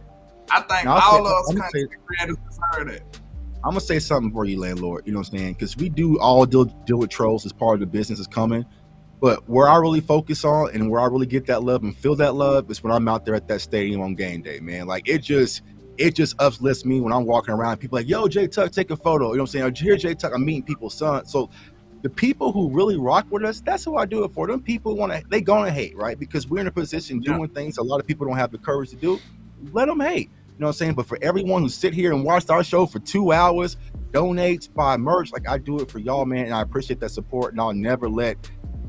I think all of us content creators deserve that. I'm going to say something for you, Landlord. You know what I'm saying? Because we do all deal with trolls as part of the business is coming. But where I really focus on and where I really get that love and feel that love is when I'm out there at that stadium on game day, man. Like, it just uplifts me when I'm walking around. People like, yo, J Tuck, take a photo. You know what I'm saying? Or, here, J Tuck, I'm meeting people's son. So the people who really rock with us, that's who I do it for. Them people they gonna hate, right? Because we're in a position doing things a lot of people don't have the courage to do. Let them hate. You know what I'm saying? But for everyone who sit here and watched our show for 2 hours, donates, buy merch, like, I do it for y'all, man. And I appreciate that support. And I'll never let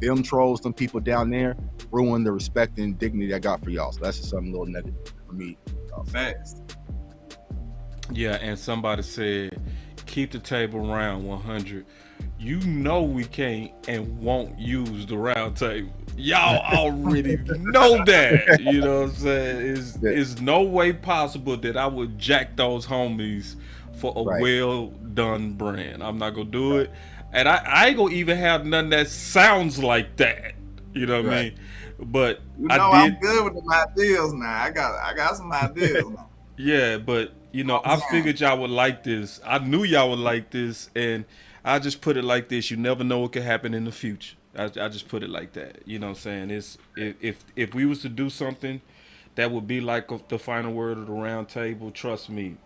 them trolls, them people down there, ruin the respect and dignity I got for y'all. So that's just something a little negative for me. Facts. Yeah, and somebody said, keep the table round 100. We can't and won't use the round table. Y'all already know that. You know what I'm saying? It's no way possible that I would jack those homies for a well done brand. I'm not gonna do it. And I ain't gonna even have none that sounds like that. You know what I mean? But I'm good with the ideas now. I got some ideas now. Yeah, but I figured y'all would like this. I knew y'all would like this, and I just put it like this: you never know what could happen in the future. I just put it like that. You know what I'm saying? It's if we was to do something that would be like the final word of the round table, trust me,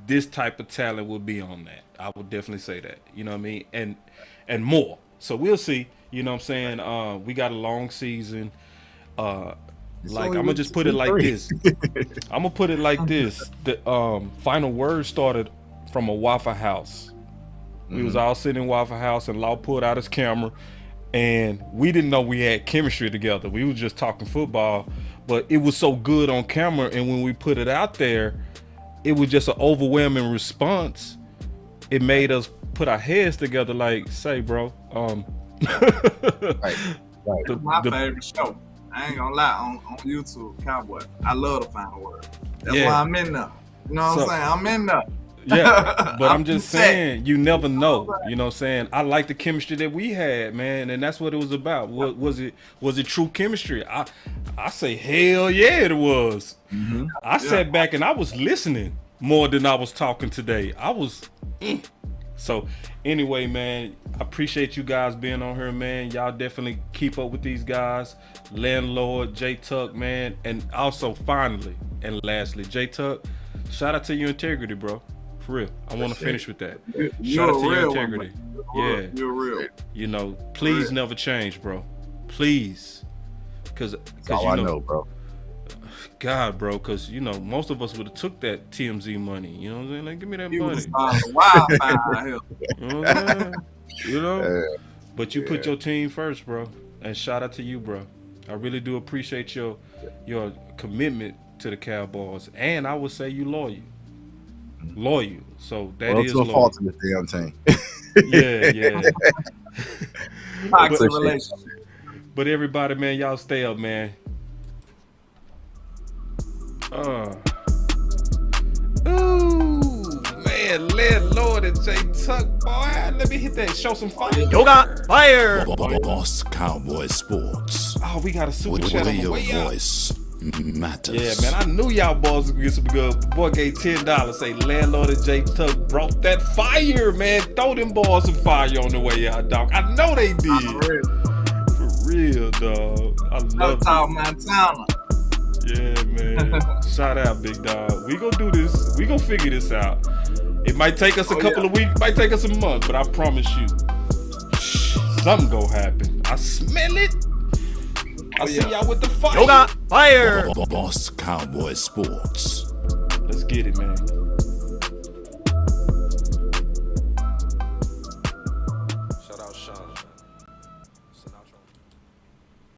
this type of talent would be on that. I would definitely say that. You know what I mean? And more. So we'll see. You know what I'm saying? We got a long season. Like, I'm gonna just put it like this. I'm gonna put it like this. The final word started from a Waffle House. We was all sitting in Waffle House, and Law pulled out his camera, and we didn't know we had chemistry together. We was just talking football, but it was so good on camera, and when we put it out there, it was just an overwhelming response. It made us put our heads together, like, say, bro, Right. It's my favorite show. I ain't gonna lie, on YouTube, Cowboy. I love the final word. That's why I'm in there. You know what I'm saying? I'm in there. Yeah, but I'm just saying, you never know. You know what I'm saying? I like the chemistry that we had, man, and that's what it was about. What was it true chemistry? I say hell yeah it was. I sat back and I was listening more than I was talking today. I was So anyway, man, I appreciate you guys being on here, man. Y'all definitely keep up with these guys. Landlord, J Tuck, man, and also finally and lastly, J Tuck, shout out to your integrity, bro. For real. I want to finish with that. Shout out to your integrity. Yeah. You're real. You know, please never change, bro. Please. Cause all I know, bro. God, bro, because, you know, most of us would have took that TMZ money. You know what I'm saying? Like, give me that money. Wildfire out here. You know what I'm saying? You know? But you put your team first, bro. And shout out to you, bro. I really do appreciate your commitment to the Cowboys. And I would say you loyal. So that is loyal. Fault in the damn team. Yeah. Toxic relationship. But everybody, man, y'all stay up, man. Ooh, man, Landlord and J Tuck, boy. Let me hit that. Show some fire. Yoga fire. Boss Cowboy Sports. Oh, we got a super chat on the way up. Voice matters. Yeah, man, I knew y'all boys would get some good. Boy gave $10. Say Landlord and J Tuck brought that fire, man. Throw them boys some fire on the way out, dog. I know they did. For real, dog. I love it. Montana. Yeah, man. Shout out, big dog. We gonna do this. We gonna figure this out. It might take us a couple of weeks, might take us a month, but I promise you, something gonna happen. I smell it. I see y'all with the fire. Yoga fire. Boss Cowboy Sports. Let's get it, man.